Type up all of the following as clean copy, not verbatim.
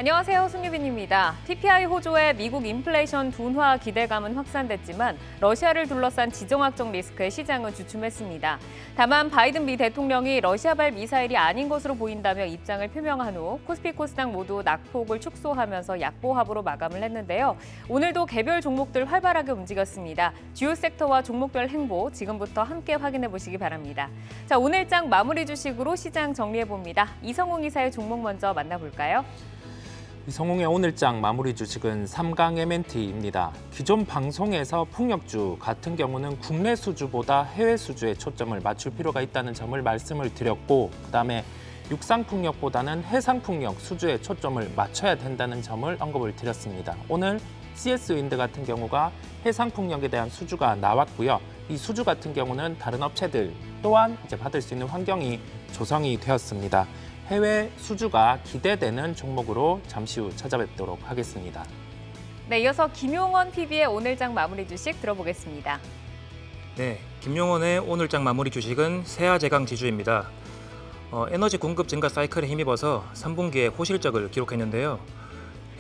안녕하세요. 손유빈입니다. PPI 호조의 미국 인플레이션 둔화 기대감은 확산됐지만 러시아를 둘러싼 지정학적 리스크에 시장은 주춤했습니다. 다만 바이든 미 대통령이 러시아발 미사일이 아닌 것으로 보인다며 입장을 표명한 후 코스피 코스닥 모두 낙폭을 축소하면서 약보합으로 마감을 했는데요. 오늘도 개별 종목들 활발하게 움직였습니다. 주요 섹터와 종목별 행보 지금부터 함께 확인해 보시기 바랍니다. 자, 오늘장 마무리 주식으로 시장 정리해봅니다. 이성웅 이사의 종목 먼저 만나볼까요? 이성웅의 오늘장 마무리 주식은 삼강 M&T입니다. 기존 방송에서 풍력주 같은 경우는 국내 수주보다 해외 수주에 초점을 맞출 필요가 있다는 점을 말씀을 드렸고, 그다음에 육상풍력보다는 해상풍력 수주에 초점을 맞춰야 된다는 점을 언급을 드렸습니다. 오늘 CS윈드 같은 경우가 해상풍력에 대한 수주가 나왔고요. 이 수주 같은 경우는 다른 업체들 또한 이제 받을 수 있는 환경이 조성이 되었습니다. 해외 수주가 기대되는 종목으로 잠시 후 찾아뵙도록 하겠습니다. 네, 이어서 김용원 PB의 오늘장 마무리 주식 들어보겠습니다. 네, 김용원의 오늘장 마무리 주식은 세아제강 지주입니다. 에너지 공급 증가 사이클에 힘입어서 3분기에 호실적을 기록했는데요.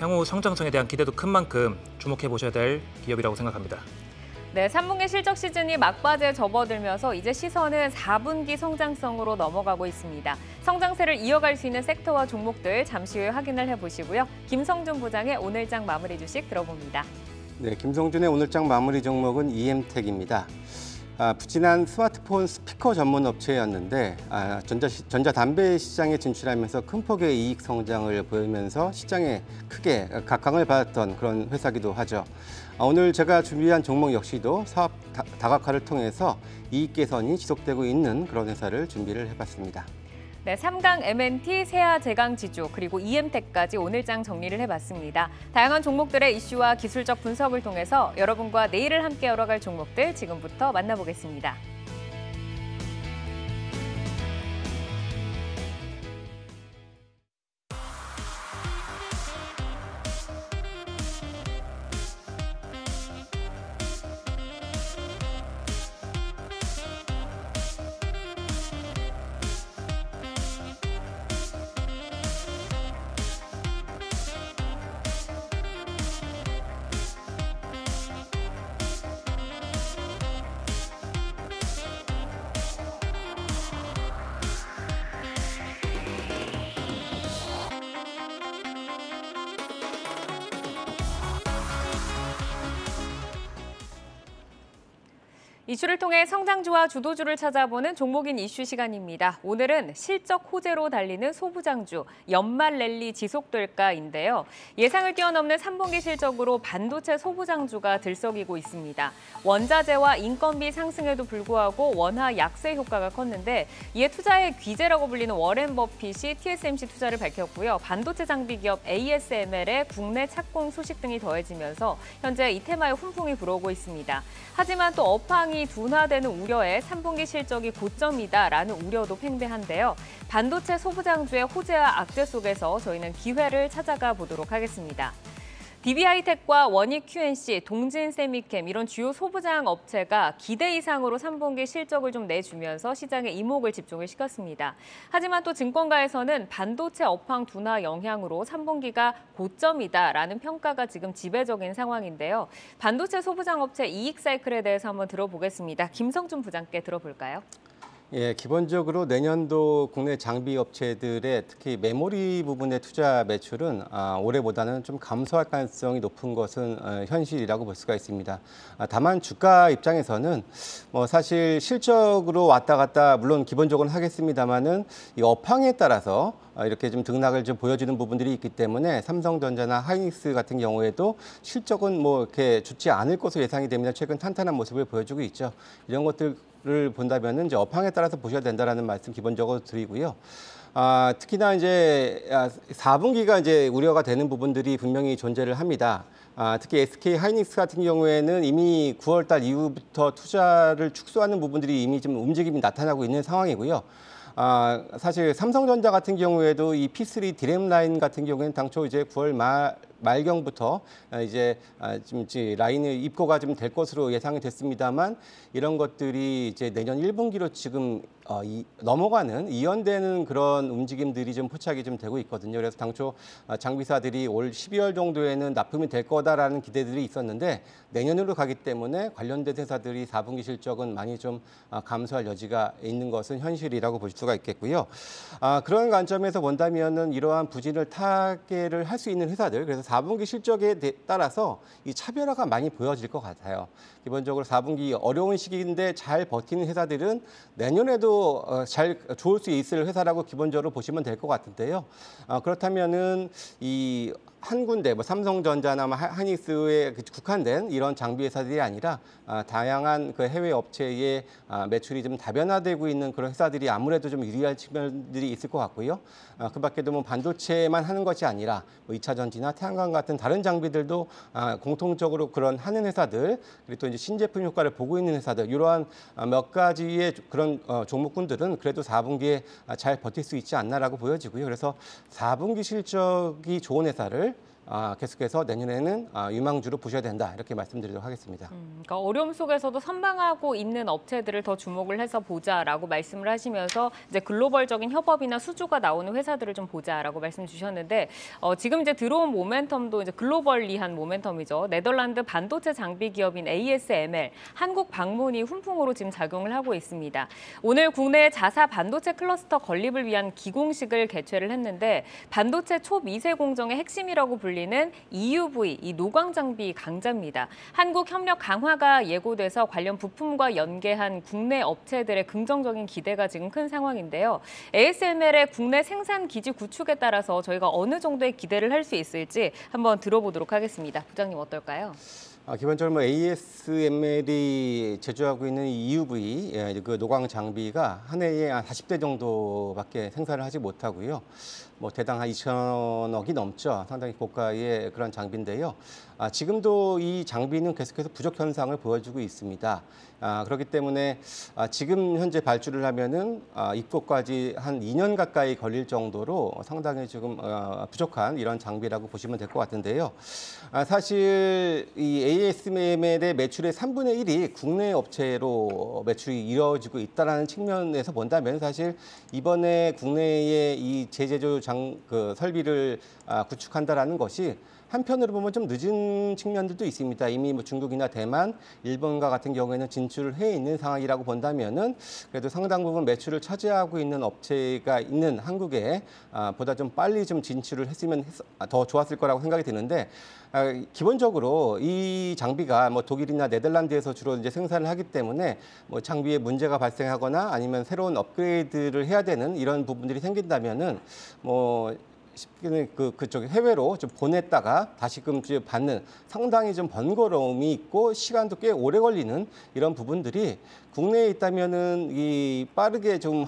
향후 성장성에 대한 기대도 큰 만큼 주목해 보셔야 될 기업이라고 생각합니다. 네, 3분기 실적 시즌이 막바지에 접어들면서 이제 시선은 4분기 성장성으로 넘어가고 있습니다. 성장세를 이어갈 수 있는 섹터와 종목들 잠시 후에 확인을 해보시고요. 김성준 부장의 오늘장 마무리 주식 들어봅니다. 네, 김성준의 오늘장 마무리 종목은 EM텍입니다. 부진한 스마트폰 스피커 전문 업체였는데 전자담배 시장에 진출하면서 큰 폭의 이익 성장을 보이면서 시장에 크게 각광을 받았던 그런 회사기도 하죠. 오늘 제가 준비한 종목 역시도 사업 다각화를 통해서 이익 개선이 지속되고 있는 그런 회사를 준비를 해봤습니다. 네, 삼강 M&T, 세아제강지주, 그리고 EM텍까지 오늘장 정리를 해봤습니다. 다양한 종목들의 이슈와 기술적 분석을 통해서 여러분과 내일을 함께 열어갈 종목들 지금부터 만나보겠습니다. 이슈를 통해 성장주와 주도주를 찾아보는 종목인 이슈 시간입니다. 오늘은 실적 호재로 달리는 소부장주, 연말 랠리 지속될까인데요. 예상을 뛰어넘는 3분기 실적으로 반도체 소부장주가 들썩이고 있습니다. 원자재와 인건비 상승에도 불구하고 원화 약세 효과가 컸는데 이에 투자의 귀재라고 불리는 워렌 버핏이 TSMC 투자를 밝혔고요. 반도체 장비 기업 ASML의 국내 착공 소식 등이 더해지면서 현재 이 테마에 훈풍이 불어오고 있습니다. 하지만 또 업황이 둔화되는 우려에 3분기 실적이 고점이다라는 우려도 팽배한데요. 반도체 소부장주의 호재와 악재 속에서 저희는 기회를 찾아가 보도록 하겠습니다. DB하이텍과 원익 QNC, 동진세미캠 이런 주요 소부장 업체가 기대 이상으로 3분기 실적을 좀 내주면서 시장에 이목을 집중을 시켰습니다. 하지만 또 증권가에서는 반도체 업황 둔화 영향으로 3분기가 고점이다라는 평가가 지금 지배적인 상황인데요. 반도체 소부장 업체 이익 사이클에 대해서 한번 들어보겠습니다. 김성준 부장께 들어볼까요? 예, 기본적으로 내년도 국내 장비 업체들의 특히 메모리 부분의 투자 매출은 올해보다는 좀 감소할 가능성이 높은 것은 현실이라고 볼 수가 있습니다. 다만 주가 입장에서는 사실 실적으로 왔다 갔다 물론 기본적으로는 하겠습니다만은 이 업황에 따라서 이렇게 좀 등락을 좀 보여주는 부분들이 있기 때문에 삼성전자나 하이닉스 같은 경우에도 실적은 이렇게 좋지 않을 것으로 예상이 됩니다. 최근 탄탄한 모습을 보여주고 있죠. 이런 것들을 본다면은 이제 업황에 따라서 보셔야 된다라는 말씀 기본적으로 드리고요. 특히나 이제 4분기가 이제 우려가 되는 부분들이 분명히 존재를 합니다. 특히 SK 하이닉스 같은 경우에는 이미 9월 달 이후부터 투자를 축소하는 부분들이 이미 좀 움직임이 나타나고 있는 상황이고요. 사실 삼성전자 같은 경우에도 이 P3 디램 라인 같은 경우에는 당초 이제 9월 말 말경부터 이제 좀 이제 라인을 입고가 좀 될 것으로 예상이 됐습니다만 이런 것들이 이제 내년 1분기로 지금 넘어가는 이연되는 그런 움직임들이 좀 포착이 좀 되고 있거든요. 그래서 당초 장비사들이 올 12월 정도에는 납품이 될 거다라는 기대들이 있었는데 내년으로 가기 때문에 관련된 회사들이 4분기 실적은 많이 좀 감소할 여지가 있는 것은 현실이라고 볼 수가 있겠고요. 그런 관점에서 본다면은 이러한 부진을 타개를 할 수 있는 회사들, 그래서 4분기 실적에 따라서 이 차별화가 많이 보여질 것 같아요. 기본적으로 4분기 어려운 시기인데 잘 버티는 회사들은 내년에도 잘 좋을 수 있을 회사라고 기본적으로 보시면 될 것 같은데요. 그렇다면은 이 한 군데, 뭐 삼성전자나 하이닉스에 국한된 이런 장비 회사들이 아니라 다양한 그 해외 업체의 매출이 좀 다변화되고 있는 그런 회사들이 아무래도 좀 유리할 측면들이 있을 것 같고요. 그밖에도 뭐 반도체만 하는 것이 아니라 뭐 2차 전지나 태양광 같은 다른 장비들도 공통적으로 그런 하는 회사들, 그리고 또 이제 신제품 효과를 보고 있는 회사들, 이러한 몇 가지의 그런 종목군들은 그래도 4분기에 잘 버틸 수 있지 않나라고 보여지고요. 그래서 4분기 실적이 좋은 회사를 계속해서 내년에는 유망주로 보셔야 된다, 이렇게 말씀드리도록 하겠습니다. 그러니까 어려움 속에서도 선방하고 있는 업체들을 더 주목을 해서 보자라고 말씀을 하시면서 이제 글로벌적인 협업이나 수주가 나오는 회사들을 좀 보자라고 말씀 주셨는데 지금 이제 들어온 모멘텀도 이제 글로벌리한 모멘텀이죠. 네덜란드 반도체 장비 기업인 ASML 한국 방문이 훈풍으로 지금 작용을 하고 있습니다. 오늘 국내 자사 반도체 클러스터 건립을 위한 기공식을 개최를 했는데 반도체 초미세 공정의 핵심이라고 불리는 EUV, 이 노광 장비 강자입니다. 한국 협력 강화가 예고돼서 관련 부품과 연계한 국내 업체들의 긍정적인 기대가 지금 큰 상황인데요. ASML의 국내 생산 기지 구축에 따라서 저희가 어느 정도의 기대를 할 수 있을지 한번 들어보도록 하겠습니다. 부장님 어떨까요? 기본적으로 뭐 ASML이 제조하고 있는 EUV 그 노광 장비가 한 해에 한 40대 정도밖에 생산을 하지 못하고요. 뭐 대당 한 2천억이 넘죠. 상당히 고가의 그런 장비인데요. 지금도 이 장비는 계속해서 부족 현상을 보여주고 있습니다. 그렇기 때문에 지금 현재 발주를 하면은 입고까지 한 2년 가까이 걸릴 정도로 상당히 지금 부족한 이런 장비라고 보시면 될 것 같은데요. 사실 이 ASML의 매출의 3분의 1이 국내 업체로 매출이 이루어지고 있다는 측면에서 본다면 사실 이번에 국내에 이 제제조 설비를 구축한다라는 것이 한편으로 보면 좀 늦은 측면들도 있습니다. 이미 뭐 중국이나 대만, 일본과 같은 경우에는 진출을 해 있는 상황이라고 본다면은 그래도 상당 부분 매출을 차지하고 있는 업체가 있는 한국에 보다 좀 빨리 좀 진출을 했으면 더 좋았을 거라고 생각이 드는데 기본적으로 이 장비가 뭐 독일이나 네덜란드에서 주로 이제 생산을 하기 때문에 뭐 장비에 문제가 발생하거나 아니면 새로운 업그레이드를 해야 되는 이런 부분들이 생긴다면은 뭐 쉽게는 그쪽 해외로 좀 보냈다가 다시금 받는 상당히 좀 번거로움이 있고 시간도 꽤 오래 걸리는 이런 부분들이 국내에 있다면은 이 빠르게 좀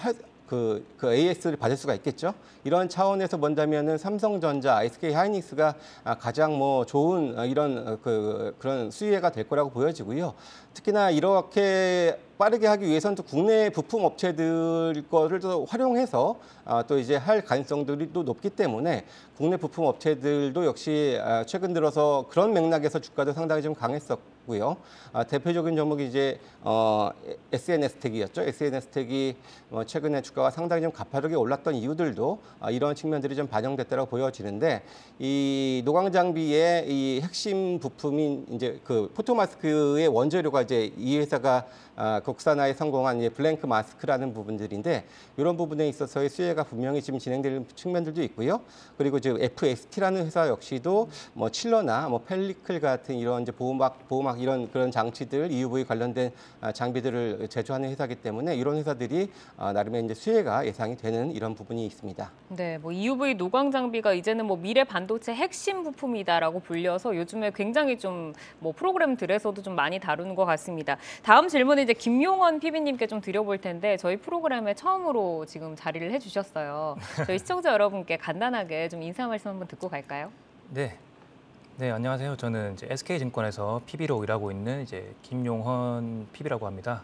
그 AS를 받을 수가 있겠죠. 이런 차원에서 본다면은 삼성전자, SK 하이닉스가 가장 뭐 좋은 이런 그런 수혜가 될 거라고 보여지고요. 특히나 이렇게 빠르게 하기 위해서는 또 국내 부품 업체들 거를 또 활용해서 또 이제 할 가능성들이 또 높기 때문에 국내 부품 업체들도 역시 최근 들어서 그런 맥락에서 주가도 상당히 좀 강했었고요. 대표적인 종목이 이제 SNS텍이었죠. SNS텍이 최근에 주가가 상당히 좀 가파르게 올랐던 이유들도 이런 측면들이 좀 반영됐다고 보여지는데 이 노광 장비의 이 핵심 부품인 이제 그 포토마스크의 원재료가 이제 이 회사가 국산화에 성공한 이제 블랭크 마스크라는 부분들인데 이런 부분에 있어서의 수혜가 분명히 지금 진행될 측면들도 있고요. 그리고 지금 FST라는 회사 역시도 뭐 칠러나 뭐 펠리클 같은 이런 이제 보호막 이런 그런 장치들 EUV 관련된 장비들을 제조하는 회사이기 때문에 이런 회사들이 나름의 이제 수혜가 예상이 되는 이런 부분이 있습니다. 네, 뭐 EUV 노광 장비가 이제는 뭐 미래 반도체 핵심 부품이다라고 불려서 요즘에 굉장히 좀 뭐 프로그램들에서도 좀 많이 다루는 것 같습니다. 다음 질문은 이제 김용원 PB님께 좀 드려볼 텐데 저희 프로그램에 처음으로 지금 자리를 해주셨어요. 저희 시청자 여러분께 간단하게 좀 인사 말씀 한번 듣고 갈까요? 네, 안녕하세요. 저는 이제 SK증권에서 PB로 일하고 있는 이제 김용헌 PB라고 합니다.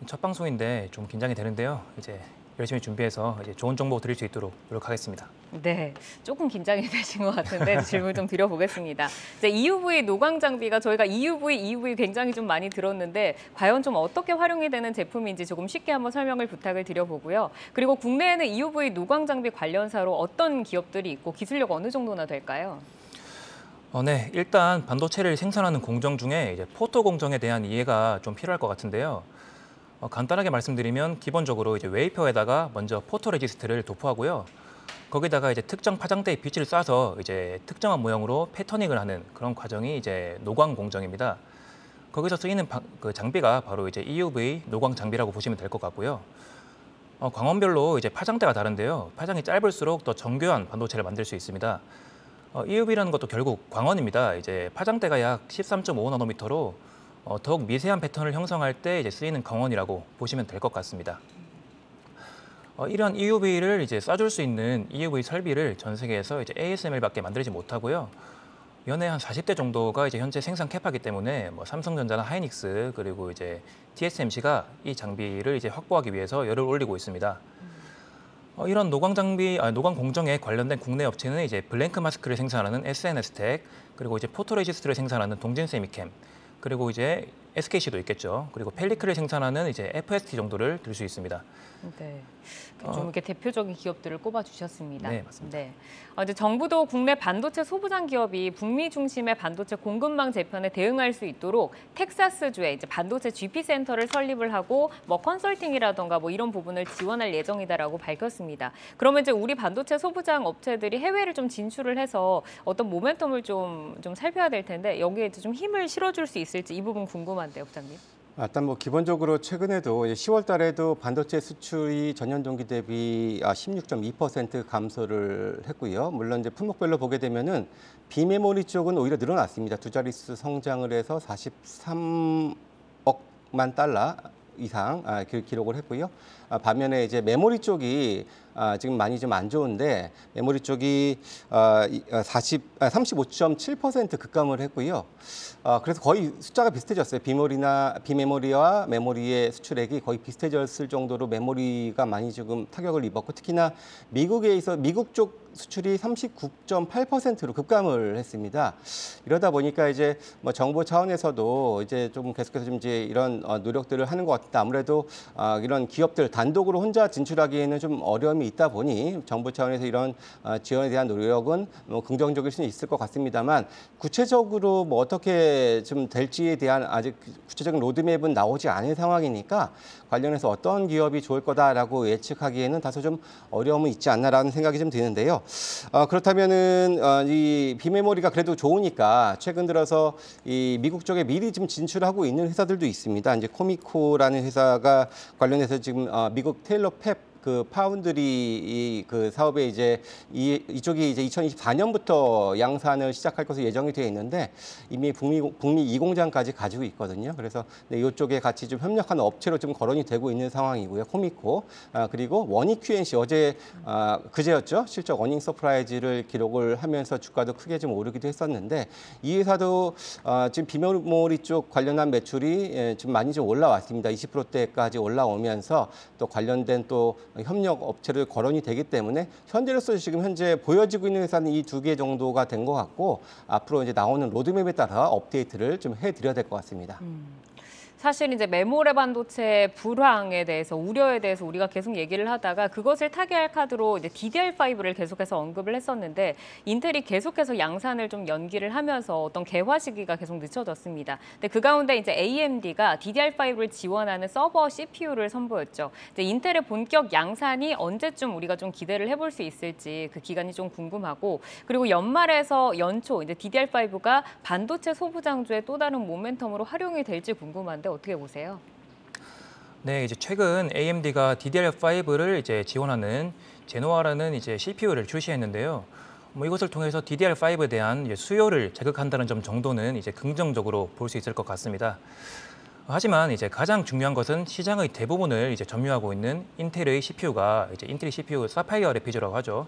첫 방송인데 좀 긴장이 되는데요. 이제 열심히 준비해서 이제 좋은 정보 드릴 수 있도록 노력하겠습니다. 네, 조금 긴장이 되신 것 같은데 질문 좀 드려보겠습니다. 이제 EUV 노광 장비가 저희가 EUV 굉장히 좀 많이 들었는데 과연 좀 어떻게 활용이 되는 제품인지 조금 쉽게 한번 설명을 부탁을 드려보고요. 그리고 국내에는 EUV 노광 장비 관련사로 어떤 기업들이 있고 기술력 어느 정도나 될까요? 네, 일단 반도체를 생산하는 공정 중에 이제 포토 공정에 대한 이해가 좀 필요할 것 같은데요. 간단하게 말씀드리면 기본적으로 이제 웨이퍼에다가 먼저 포토레지스트를 도포하고요. 거기다가 이제 특정 파장대의 빛을 쏴서 이제 특정한 모형으로 패터닝을 하는 그런 과정이 이제 노광 공정입니다. 거기서 쓰이는 그 장비가 바로 이제 EUV 노광 장비라고 보시면 될 것 같고요. 광원별로 이제 파장대가 다른데요. 파장이 짧을수록 더 정교한 반도체를 만들 수 있습니다. EUV라는 것도 결국 광원입니다. 이제 파장대가 약 13.5나노미터로 더욱 미세한 패턴을 형성할 때 이제 쓰이는 광원이라고 보시면 될 것 같습니다. 이런 EUV를 이제 쏴줄 수 있는 EUV 설비를 전 세계에서 이제 ASML밖에 만들지 못하고요. 연에 한 40대 정도가 이제 현재 생산 캐파기 때문에 뭐 삼성전자나 하이닉스 그리고 이제 TSMC가 이 장비를 이제 확보하기 위해서 열을 올리고 있습니다. 이런 노광 공정에 관련된 국내 업체는 이제 블랭크 마스크를 생산하는 SNS텍, 그리고 이제 포토레지스트를 생산하는 동진세미캠, 그리고 이제 SKC도 있겠죠. 그리고 펠리클을 생산하는 이제 FST 정도를 들 수 있습니다. 네, 좀 이렇게 대표적인 기업들을 꼽아주셨습니다. 네, 맞습니다. 네. 이제 정부도 국내 반도체 소부장 기업이 북미 중심의 반도체 공급망 재편에 대응할 수 있도록 텍사스주에 이제 반도체 GP 센터를 설립을 하고 뭐 컨설팅이라던가 뭐 이런 부분을 지원할 예정이다라고 밝혔습니다. 그러면 이제 우리 반도체 소부장 업체들이 해외를 좀 진출을 해서 어떤 모멘텀을 좀 살펴야 될 텐데 여기에 좀 힘을 실어줄 수 있을지 이 부분 궁금한데요, 부장님. 일단 뭐 기본적으로 최근에도 10월 달에도 반도체 수출이 전년 동기 대비 16.2% 감소를 했고요. 물론 이제 품목별로 보게 되면은 비메모리 쪽은 오히려 늘어났습니다. 두 자릿수 성장을 해서 43억만 달러 이상 기록을 했고요. 반면에 이제 메모리 쪽이 지금 많이 좀 안 좋은데 메모리 쪽이 35.7% 급감을 했고요. 그래서 거의 숫자가 비슷해졌어요. 비메모리와 메모리의 수출액이 거의 비슷해졌을 정도로 메모리가 많이 지금 타격을 입었고 특히나 미국 쪽 수출이 39.8%로 급감을 했습니다. 이러다 보니까 이제 뭐 정부 차원에서도 이제 좀 계속해서 좀 이제 이런 노력들을 하는 것 같은데 아무래도 이런 기업들 단독으로 혼자 진출하기에는 좀 어려움이 있다 보니 정부 차원에서 이런 지원에 대한 노력은 뭐 긍정적일 수는 있을 것 같습니다만 구체적으로 뭐 어떻게 좀 될지에 대한 아직 구체적인 로드맵은 나오지 않은 상황이니까 관련해서 어떤 기업이 좋을 거다라고 예측하기에는 다소 좀 어려움은 있지 않나라는 생각이 좀 드는데요. 그렇다면은 이 비메모리가 그래도 좋으니까 최근 들어서 이 미국 쪽에 미리 좀 진출하고 있는 회사들도 있습니다. 이제 코미코라는 회사가 관련해서 지금 미국 테일러 팹 그 파운드리 그 사업에 이제 이쪽이 이제 2024년부터 양산을 시작할 것으로 예정이 되어 있는데 이미 북미 2공장까지 가지고 있거든요. 그래서 이쪽에 같이 좀 협력하는 업체로 좀 거론이 되고 있는 상황이고요. 코미코 그리고 워닝 QNC 어제 그제였죠. 실적 어닝 서프라이즈를 기록을 하면서 주가도 크게 좀 오르기도 했었는데 이 회사도 지금 비메모리 쪽 관련한 매출이 좀 많이 좀 올라왔습니다. 20%대까지 올라오면서 또 관련된 또 협력 업체를 거론이 되기 때문에 현재로서 지금 현재 보여지고 있는 회사는 이 두 개 정도가 된 것 같고 앞으로 이제 나오는 로드맵에 따라 업데이트를 좀 해드려야 될 것 같습니다. 사실 이제 메모리 반도체 불황에 대해서 우려에 대해서 우리가 계속 얘기를 하다가 그것을 타개할 카드로 이제 DDR5를 계속해서 언급을 했었는데 인텔이 계속해서 양산을 좀 연기를 하면서 어떤 개화 시기가 계속 늦춰졌습니다. 근데 그 가운데 이제 AMD가 DDR5를 지원하는 서버 CPU를 선보였죠. 이제 인텔의 본격 양산이 언제쯤 우리가 좀 기대를 해볼 수 있을지 그 기간이 좀 궁금하고 그리고 연말에서 연초 이제 DDR5가 반도체 소부장주의 또 다른 모멘텀으로 활용이 될지 궁금한데. 어떻게 보세요? 네, 이제 최근 AMD가 DDR5를 이제 지원하는 제노아라는 이제 CPU를 출시했는데요. 뭐 이것을 통해서 DDR5에 대한 이제 수요를 자극한다는 점 정도는 이제 긍정적으로 볼 수 있을 것 같습니다. 하지만 이제 가장 중요한 것은 시장의 대부분을 이제 점유하고 있는 인텔의 CPU가 이제 인텔 CPU 사파이어 레피저라고 하죠.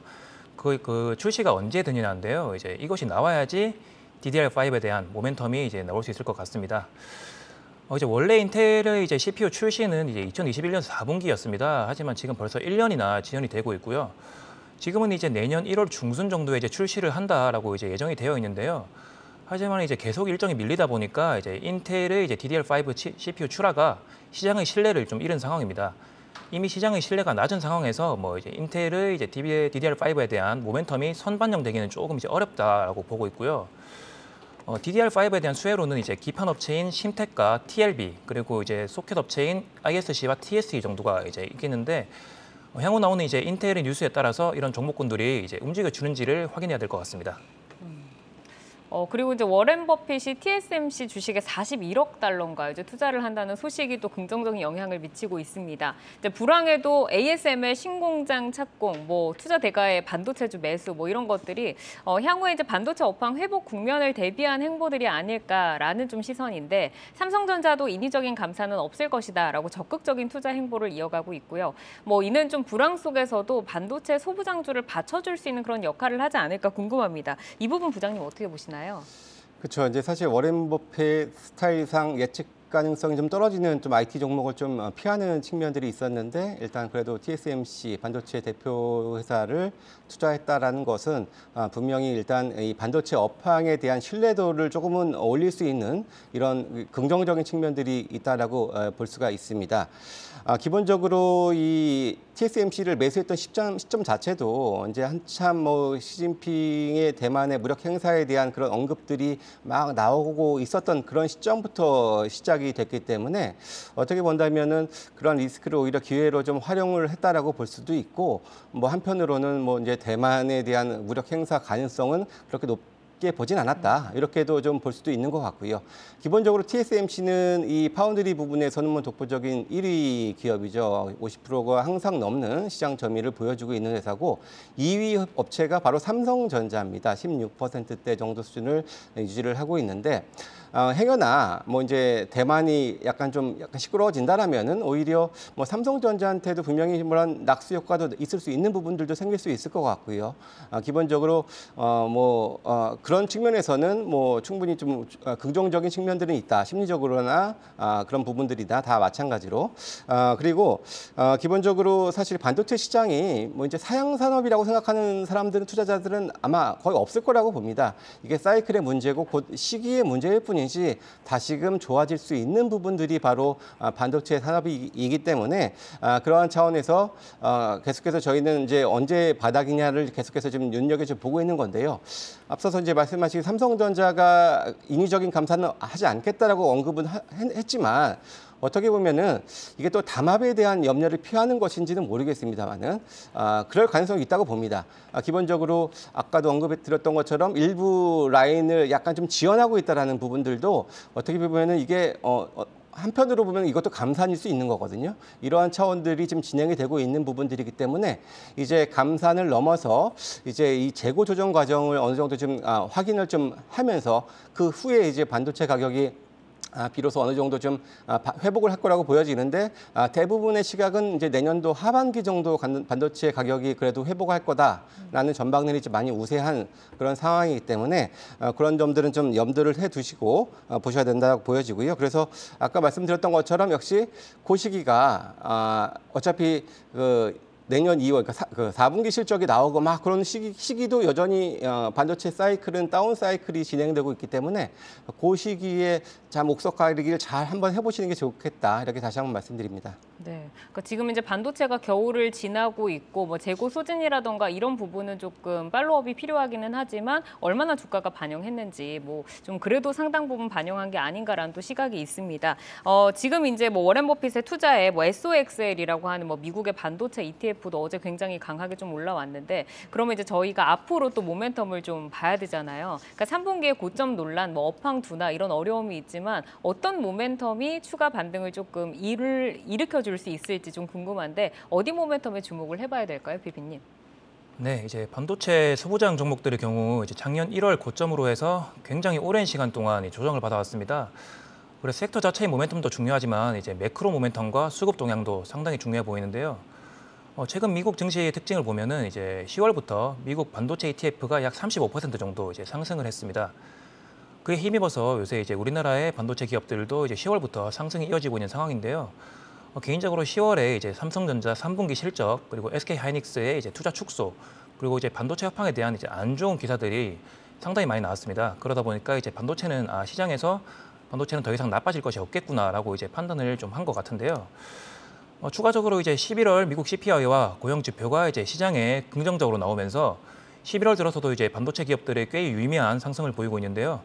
그 출시가 언제 되느냐인데요. 이제 이것이 나와야지 DDR5에 대한 모멘텀이 이제 나올 수 있을 것 같습니다. 이제 원래 인텔의 이제 CPU 출시는 이제 2021년 4분기였습니다. 하지만 지금 벌써 1년이나 지연이 되고 있고요. 지금은 이제 내년 1월 중순 정도에 이제 출시를 한다라고 이제 예정이 되어 있는데요. 하지만 이제 계속 일정이 밀리다 보니까 이제 인텔의 이제 DDR5 CPU 출하가 시장의 신뢰를 좀 잃은 상황입니다. 이미 시장의 신뢰가 낮은 상황에서 뭐 이제 인텔의 이제 DDR5에 대한 모멘텀이 선반영되기는 조금 이제 어렵다라고 보고 있고요. DDR5에 대한 수혜로는 이제 기판 업체인 심텍과 TLB 그리고 이제 소켓 업체인 ISC와 TSE 정도가 이제 있겠는데 향후 나오는 이제 인텔의 뉴스에 따라서 이런 종목군들이 이제 움직여 주는지를 확인해야 될 것 같습니다. 그리고 이제 워렌 버핏이 TSMC 주식에 41억 달러인가 이제 투자를 한다는 소식이 또 긍정적인 영향을 미치고 있습니다. 이제 불황에도 ASML 신공장 착공, 뭐 투자 대가의 반도체주 매수, 뭐 이런 것들이 향후에 이제 반도체 업황 회복 국면을 대비한 행보들이 아닐까라는 좀 시선인데 삼성전자도 인위적인 감산은 없을 것이다라고 적극적인 투자 행보를 이어가고 있고요. 뭐 이는 좀 불황 속에서도 반도체 소부장주를 받쳐줄 수 있는 그런 역할을 하지 않을까 궁금합니다. 이 부분 부장님 어떻게 보시나요? 그렇죠. 이제 사실 워렌 버핏 스타일상 예측 가능성이 좀 떨어지는 좀 IT 종목을 좀 피하는 측면들이 있었는데 일단 그래도 TSMC 반도체 대표 회사를 투자했다라는 것은 분명히 일단 이 반도체 업황에 대한 신뢰도를 조금은 올릴 수 있는 이런 긍정적인 측면들이 있다라고 볼 수가 있습니다. 기본적으로 이 TSMC를 매수했던 시점 자체도 이제 한참 뭐 시진핑의 대만의 무력 행사에 대한 그런 언급들이 막 나오고 있었던 그런 시점부터 시작이 됐기 때문에 어떻게 본다면은 그런 리스크를 오히려 기회로 좀 활용을 했다라고 볼 수도 있고 뭐 한편으로는 뭐 이제 대만에 대한 무력 행사 가능성은 그렇게 높게 보진 않았다. 이렇게도 좀 볼 수도 있는 것 같고요. 기본적으로 TSMC는 이 파운드리 부분에서는 뭐 독보적인 1위 기업이죠. 50%가 항상 넘는 시장 점유율을 보여주고 있는 회사고 2위 업체가 바로 삼성전자입니다. 16%대 정도 수준을 유지를 하고 있는데 행여나 뭐 이제 대만이 약간 시끄러워진다라면은 오히려 뭐 삼성전자한테도 분명히 뭐란 낙수 효과도 있을 수 있는 부분들도 생길 수 있을 것 같고요. 기본적으로 그런 측면에서는 뭐 충분히 좀 긍정적인 측면들은 있다. 심리적으로나 그런 부분들이다. 다 마찬가지로. 그리고 기본적으로 사실 반도체 시장이 뭐 이제 사양 산업이라고 생각하는 사람들은 투자자들은 아마 거의 없을 거라고 봅니다. 이게 사이클의 문제고 곧 시기의 문제일 뿐이지 다시금 좋아질 수 있는 부분들이 바로 반도체 산업이기 때문에 그러한 차원에서 계속해서 저희는 이제 언제 바닥이냐를 계속해서 지금 눈여겨서 보고 있는 건데요. 앞서서 이제 말씀하신 삼성전자가 인위적인 감산은 하지 않겠다라고 언급은 했지만 어떻게 보면은 이게 또 담합에 대한 염려를 피하는 것인지는 모르겠습니다만은 그럴 가능성이 있다고 봅니다. 기본적으로 아까도 언급해 드렸던 것처럼 일부 라인을 약간 좀 지연하고 있다라는 부분들도 어떻게 보면은 이게 한편으로 보면 이것도 감산일 수 있는 거거든요. 이러한 차원들이 지금 진행이 되고 있는 부분들이기 때문에 이제 감산을 넘어서 이제 이 재고 조정 과정을 어느 정도 좀 확인을 좀 하면서 그 후에 이제 반도체 가격이 비로소 어느 정도 좀 회복을 할 거라고 보여지는데 대부분의 시각은 이제 내년도 하반기 정도 반도체 가격이 그래도 회복할 거다라는 전망들이 이제 많이 우세한 그런 상황이기 때문에 그런 점들은 좀 염두를 해두시고 보셔야 된다고 보여지고요. 그래서 아까 말씀드렸던 것처럼 역시 그 시기가 어차피 내년 2월, 그러니까 4분기 실적이 나오고 막 그런 시기도 여전히 반도체 사이클은 다운 사이클이 진행되고 있기 때문에 그 시기에 목석 가리기를 잘 한번 해보시는 게 좋겠다. 이렇게 다시 한번 말씀드립니다. 네, 그러니까 지금 이제 반도체가 겨울을 지나고 있고 뭐 재고 소진이라던가 이런 부분은 조금 팔로업이 필요하기는 하지만 얼마나 주가가 반영했는지 뭐 좀 그래도 상당 부분 반영한 게 아닌가라는 또 시각이 있습니다. 지금 이제 뭐 워렌 버핏의 투자에 뭐 SOXL이라고 하는 뭐 미국의 반도체 ETF도 어제 굉장히 강하게 좀 올라왔는데 그러면 이제 저희가 앞으로 또 모멘텀을 좀 봐야 되잖아요. 그러니까 3분기에 고점 논란, 뭐 업황 둔화 이런 어려움이 있지만 어떤 모멘텀이 추가 반등을 조금 일으켜줄 수 있을지 좀 궁금한데 어디 모멘텀에 주목을 해봐야 될까요, 비비님? 네, 이제 반도체 소부장 종목들의 경우 이제 작년 1월 고점으로 해서 굉장히 오랜 시간 동안 조정을 받아왔습니다. 그래서 섹터 자체의 모멘텀도 중요하지만 이제 매크로 모멘텀과 수급 동향도 상당히 중요해 보이는데요. 최근 미국 증시의 특징을 보면은 이제 10월부터 미국 반도체 ETF가 약 35% 정도 이제 상승을 했습니다. 그에 힘입어서 요새 이제 우리나라의 반도체 기업들도 이제 10월부터 상승이 이어지고 있는 상황인데요. 개인적으로 10월에 이제 삼성전자 3분기 실적, 그리고 SK 하이닉스의 이제 투자 축소, 그리고 이제 반도체 협황에 대한 이제 안 좋은 기사들이 상당히 많이 나왔습니다. 그러다 보니까 이제 시장에서 반도체는 더 이상 나빠질 것이 없겠구나라고 이제 판단을 좀 한 것 같은데요. 추가적으로 이제 11월 미국 CPI와 고용 지표가 이제 시장에 긍정적으로 나오면서 11월 들어서도 이제 반도체 기업들의 꽤 유의미한 상승을 보이고 있는데요.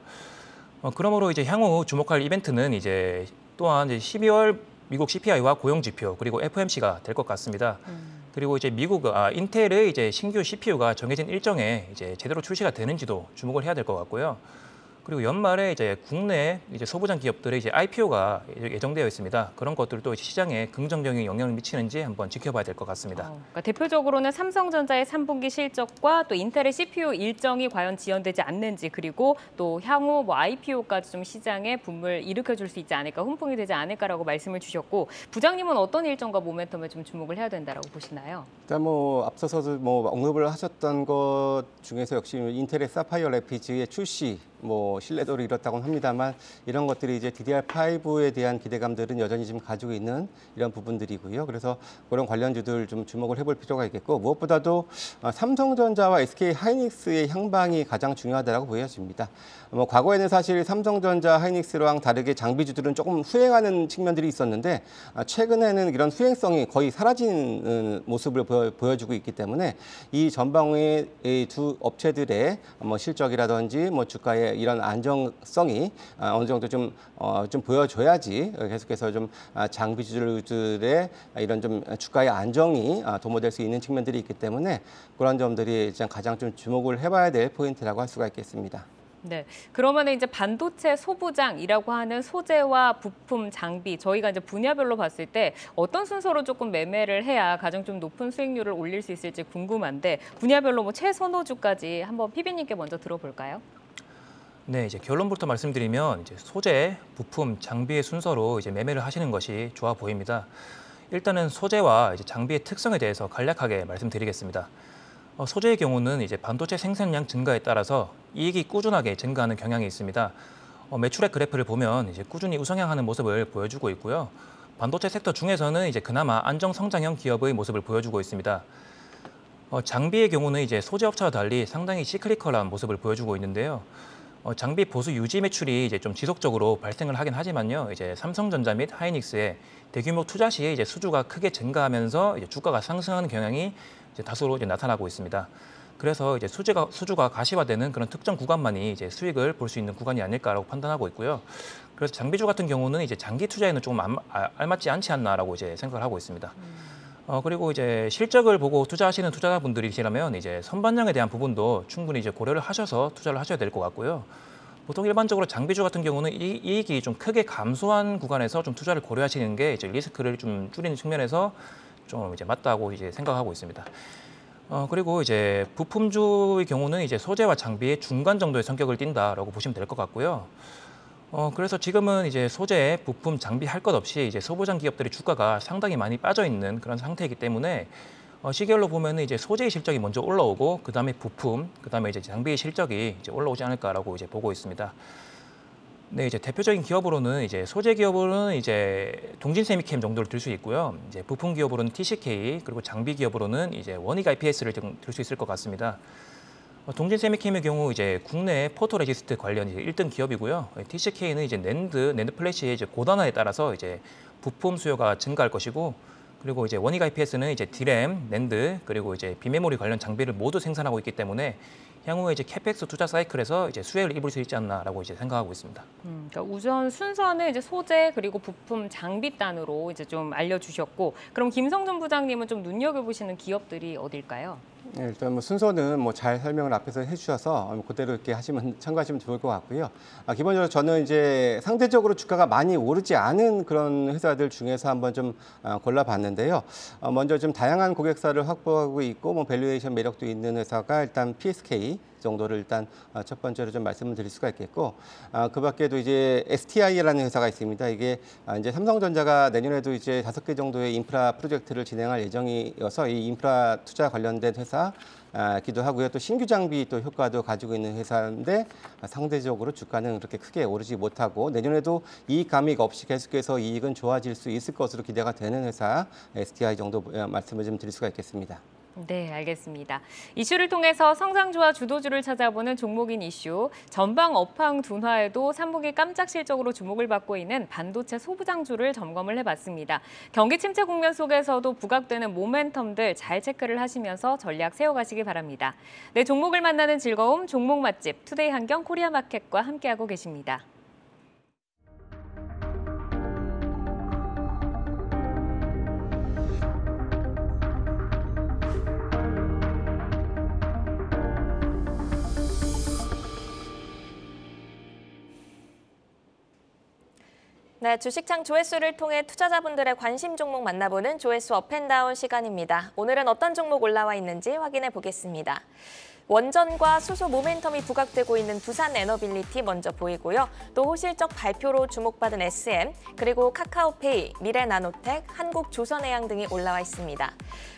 그러므로 이제 향후 주목할 이벤트는 이제 또한 이제 12월 미국 CPI와 고용 지표 그리고 FOMC가 될 것 같습니다. 그리고 이제 인텔의 이제 신규 CPU가 정해진 일정에 이제 제대로 출시가 되는지도 주목을 해야 될 것 같고요. 그리고 연말에 이제 국내 이제 소부장 기업들의 이제 IPO가 예정되어 있습니다. 그런 것들도 시장에 긍정적인 영향을 미치는지 한번 지켜봐야 될 것 같습니다. 그러니까 대표적으로는 삼성전자의 3분기 실적과 또 인텔의 CPU 일정이 과연 지연되지 않는지, 그리고 또 향후 뭐 IPO까지 좀 시장에 붐을 일으켜줄 수 있지 않을까, 훈풍이 되지 않을까라고 말씀을 주셨고, 부장님은 어떤 일정과 모멘텀에 좀 주목을 해야 된다라고 보시나요? 일단 앞서서도 언급을 하셨던 것 중에서 역시 인텔의 사파이어 래피즈의 출시 신뢰도를 잃었다고는 합니다만, 이런 것들이 이제 DDR5에 대한 기대감들은 여전히 지금 가지고 있는 이런 부분들이고요. 그래서 그런 관련주들 좀 주목을 해볼 필요가 있겠고, 무엇보다도 삼성전자와 SK 하이닉스의 향방이 가장 중요하다고 보여집니다. 과거에는 사실 삼성전자, 하이닉스랑 다르게 장비주들은 조금 후행하는 측면들이 있었는데, 최근에는 이런 후행성이 거의 사라지는 모습을 보여주고 있기 때문에 이 전방의 이 두 업체들의 실적이라든지 주가의 이런 안정성이 어느 정도 좀 보여줘야지 계속해서 좀 장비주들의 이런 좀 주가의 안정이 도모될 수 있는 측면들이 있기 때문에 그런 점들이 가장 좀 주목을 해봐야 될 포인트라고 할 수가 있겠습니다. 네, 그러면 이제 반도체 소부장이라고 하는 소재와 부품, 장비, 저희가 이제 분야별로 봤을 때 어떤 순서로 조금 매매를 해야 가장 좀 높은 수익률을 올릴 수 있을지 궁금한데, 분야별로 최선호주까지 한번 PB님께 먼저 들어볼까요? 네, 이제 결론부터 말씀드리면 이제 소재, 부품, 장비의 순서로 이제 매매를 하시는 것이 좋아 보입니다. 일단은 소재와 이제 장비의 특성에 대해서 간략하게 말씀드리겠습니다. 소재의 경우는 이제 반도체 생산량 증가에 따라서 이익이 꾸준하게 증가하는 경향이 있습니다. 매출액 그래프를 보면 이제 꾸준히 우상향하는 모습을 보여주고 있고요. 반도체 섹터 중에서는 이제 그나마 안정 성장형 기업의 모습을 보여주고 있습니다. 장비의 경우는 이제 소재 업체와 달리 상당히 시클리컬한 모습을 보여주고 있는데요. 장비 보수 유지 매출이 이제 좀 지속적으로 발생을 하긴 하지만요. 이제 삼성전자 및 하이닉스의 대규모 투자 시에 이제 수주가 크게 증가하면서 이제 주가가 상승하는 경향이 이제 다수로 이제 나타나고 있습니다. 그래서 이제 수주가 가시화되는 그런 특정 구간만이 이제 수익을 볼 수 있는 구간이 아닐까라고 판단하고 있고요. 그래서 장비주 같은 경우는 이제 장기 투자에는 조금 알맞지 않지 않나라고 이제 생각을 하고 있습니다. 그리고 이제 실적을 보고 투자하시는 투자자분들이시라면 이제 선반영에 대한 부분도 충분히 이제 고려를 하셔서 투자를 하셔야 될 것 같고요. 보통 일반적으로 장비주 같은 경우는 이익이 좀 크게 감소한 구간에서 좀 투자를 고려하시는 게 이제 리스크를 좀 줄이는 측면에서 좀 이제 맞다고 이제 생각하고 있습니다. 그리고 이제 부품주의 경우는 이제 소재와 장비의 중간 정도의 성격을 띈다라고 보시면 될 것 같고요. 그래서 지금은 이제 소재, 부품, 장비 할 것 없이 이제 소부장 기업들의 주가가 상당히 많이 빠져 있는 그런 상태이기 때문에 시계열로 보면은 이제 소재의 실적이 먼저 올라오고 그다음에 부품, 그다음에 이제 장비의 실적이 이제 올라오지 않을까라고 이제 보고 있습니다. 네, 이제 대표적인 기업으로는 이제 소재 기업으로는 이제 동진세미캠 정도를 들 수 있고요. 이제 부품 기업으로는 TCK, 그리고 장비 기업으로는 이제 원익 IPS를 들 수 있을 것 같습니다. 동진세미캠의 경우 이제 국내 포토레지스트 관련 이제 1등 기업이고요. TCK는 이제 낸드 플래시의 이제 고단화에 따라서 이제 부품 수요가 증가할 것이고, 그리고 이제 원익 IPS는 이제 디램, 낸드, 그리고 이제 비메모리 관련 장비를 모두 생산하고 있기 때문에 향후에 이제 캐펙스 투자 사이클에서 이제 수혜를 입을 수 있지 않나라고 이제 생각하고 있습니다. 그러니까 우선 순서는 이제 소재 그리고 부품 장비 단으로 이제 좀 알려주셨고, 그럼 김성준 부장님은 좀 눈여겨보시는 기업들이 어딜까요? 네, 일단 순서는 잘 설명을 앞에서 해주셔서 그대로 이렇게 참고하시면 좋을 것 같고요. 기본적으로 저는 이제 상대적으로 주가가 많이 오르지 않은 그런 회사들 중에서 한번 좀 골라봤는데요. 먼저 좀 다양한 고객사를 확보하고 있고 밸류에이션 매력도 있는 회사가 일단 PSK, 정도를 일단 첫 번째로 좀 말씀을 드릴 수가 있겠고, 그 밖에도 이제 STI라는 회사가 있습니다. 이게 이제 삼성전자가 내년에도 이제 5개 정도의 인프라 프로젝트를 진행할 예정이어서 이 인프라 투자 관련된 회사 기도 하고요. 또 신규 장비 또 효과도 가지고 있는 회사인데 상대적으로 주가는 그렇게 크게 오르지 못하고 내년에도 이익 감익 없이 계속해서 이익은 좋아질 수 있을 것으로 기대가 되는 회사 STI 정도 말씀을 좀 드릴 수가 있겠습니다. 네, 알겠습니다. 이슈를 통해서 성장주와 주도주를 찾아보는 종목인 이슈. 전방 업황 둔화에도 3분기 깜짝 실적으로 주목을 받고 있는 반도체 소부장주를 점검을 해봤습니다. 경기 침체 국면 속에서도 부각되는 모멘텀들 잘 체크를 하시면서 전략 세워가시기 바랍니다. 네, 종목을 만나는 즐거움, 종목 맛집, 투데이 한경 코리아마켓과 함께하고 계십니다. 네, 주식창 조회수를 통해 투자자분들의 관심 종목 만나보는 조회수 업앤다운 시간입니다. 오늘은 어떤 종목 올라와 있는지 확인해 보겠습니다. 원전과 수소 모멘텀이 부각되고 있는 두산에너빌리티 먼저 보이고요. 또 호실적 발표로 주목받은 SM, 그리고 카카오페이, 미래나노텍, 한국조선해양 등이 올라와 있습니다.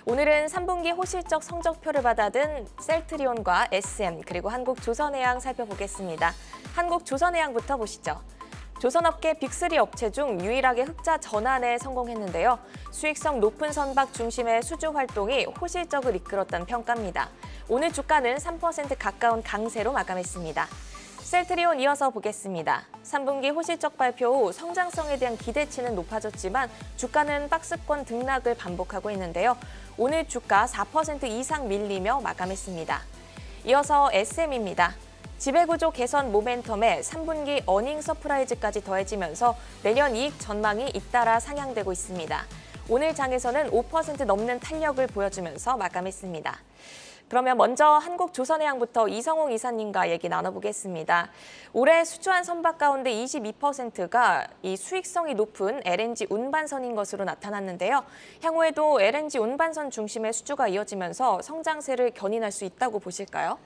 오늘은 3분기 호실적 성적표를 받아든 셀트리온과 SM, 그리고 한국조선해양 살펴보겠습니다. 한국조선해양부터 보시죠. 조선업계 빅3 업체 중 유일하게 흑자 전환에 성공했는데요. 수익성 높은 선박 중심의 수주 활동이 호실적을 이끌었다는 평가입니다. 오늘 주가는 3% 가까운 강세로 마감했습니다. 셀트리온 이어서 보겠습니다. 3분기 호실적 발표 후 성장성에 대한 기대치는 높아졌지만 주가는 박스권 등락을 반복하고 있는데요. 오늘 주가 4% 이상 밀리며 마감했습니다. 이어서 SM입니다. 지배구조 개선 모멘텀에 3분기 어닝 서프라이즈까지 더해지면서 내년 이익 전망이 잇따라 상향되고 있습니다. 오늘 장에서는 5% 넘는 탄력을 보여주면서 마감했습니다. 그러면 먼저 한국조선해양부터 이성웅 이사님과 얘기 나눠보겠습니다. 올해 수주한 선박 가운데 22%가 이 수익성이 높은 LNG 운반선인 것으로 나타났는데요. 향후에도 LNG 운반선 중심의 수주가 이어지면서 성장세를 견인할 수 있다고 보실까요?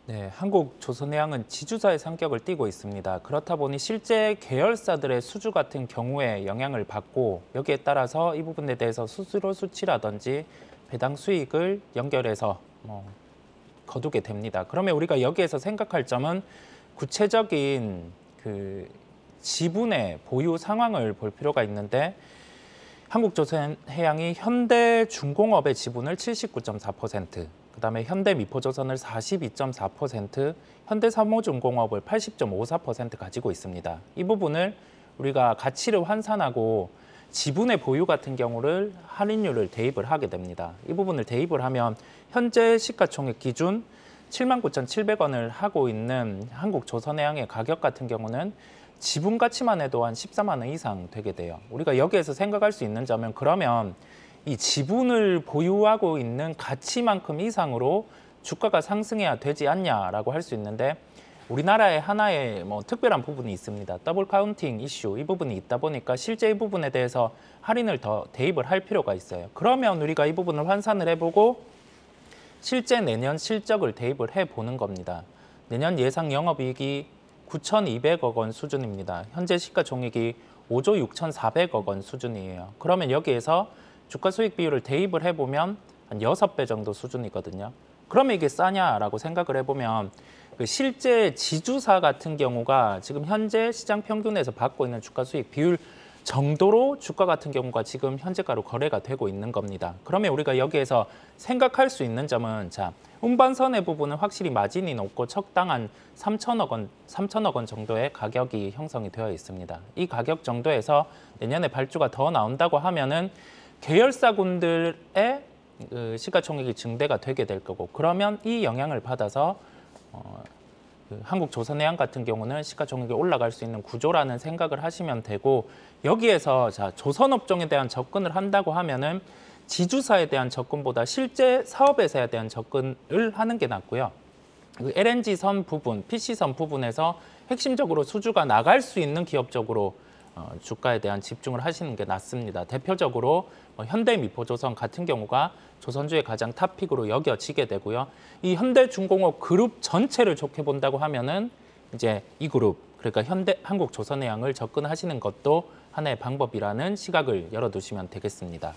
네, 한국조선해양은 지주사의 성격을 띠고 있습니다. 그렇다 보니 실제 계열사들의 수주 같은 경우에 영향을 받고 여기에 따라서 이 부분에 대해서 수수료 수치라든지 배당 수익을 연결해서 거두게 됩니다. 그러면 우리가 여기에서 생각할 점은 구체적인 그 지분의 보유 상황을 볼 필요가 있는데 한국조선해양이 현대중공업의 지분을 79.4%, 그다음에 현대미포조선을 42.4%, 현대삼호중공업을 80.54% 가지고 있습니다. 이 부분을 우리가 가치를 환산하고 지분의 보유 같은 경우를 할인율을 대입을 하게 됩니다. 이 부분을 대입을 하면 현재 시가총액 기준 79,700원을 하고 있는 한국조선해양의 가격 같은 경우는 지분 가치만 해도 한 14만 원 이상 되게 돼요. 우리가 여기에서 생각할 수 있는 점은 그러면 이 지분을 보유하고 있는 가치만큼 이상으로 주가가 상승해야 되지 않냐라고 할 수 있는데 우리나라의 하나의 특별한 부분이 있습니다. 더블 카운팅 이슈, 이 부분이 있다 보니까 실제 이 부분에 대해서 할인을 더 대입을 할 필요가 있어요. 그러면 우리가 이 부분을 환산을 해보고 실제 내년 실적을 대입을 해보는 겁니다. 내년 예상 영업이익이 9,200억 원 수준입니다. 현재 시가총액이 5조 6,400억 원 수준이에요. 그러면 여기에서 주가 수익 비율을 대입을 해보면 한 6배 정도 수준이거든요. 그러면 이게 싸냐라고 생각을 해보면 그 실제 지주사 같은 경우가 지금 현재 시장 평균에서 받고 있는 주가 수익 비율 정도로 주가 같은 경우가 지금 현재가로 거래가 되고 있는 겁니다. 그러면 우리가 여기에서 생각할 수 있는 점은 자, 운반선의 부분은 확실히 마진이 높고 적당한 3천억 원 정도의 가격이 형성이 되어 있습니다. 이 가격 정도에서 내년에 발주가 더 나온다고 하면은 계열사군들의 시가총액이 증대가 되게 될 거고 그러면 이 영향을 받아서 한국조선해양 같은 경우는 시가총액이 올라갈 수 있는 구조라는 생각을 하시면 되고 여기에서 자 조선업종에 대한 접근을 한다고 하면은 지주사에 대한 접근보다 실제 사업회사에 대한 접근을 하는 게 낫고요. 그 LNG선 부분, PC선 부분에서 핵심적으로 수주가 나갈 수 있는 기업 쪽으로 주가에 대한 집중을 하시는 게 낫습니다. 대표적으로 현대미포조선 같은 경우가 조선주의 가장 탑픽으로 여겨지게 되고요. 이 현대중공업 그룹 전체를 좋게 본다고 하면은 이제 이 그룹, 그러니까 한국조선해양을 접근하시는 것도 하나의 방법이라는 시각을 열어두시면 되겠습니다.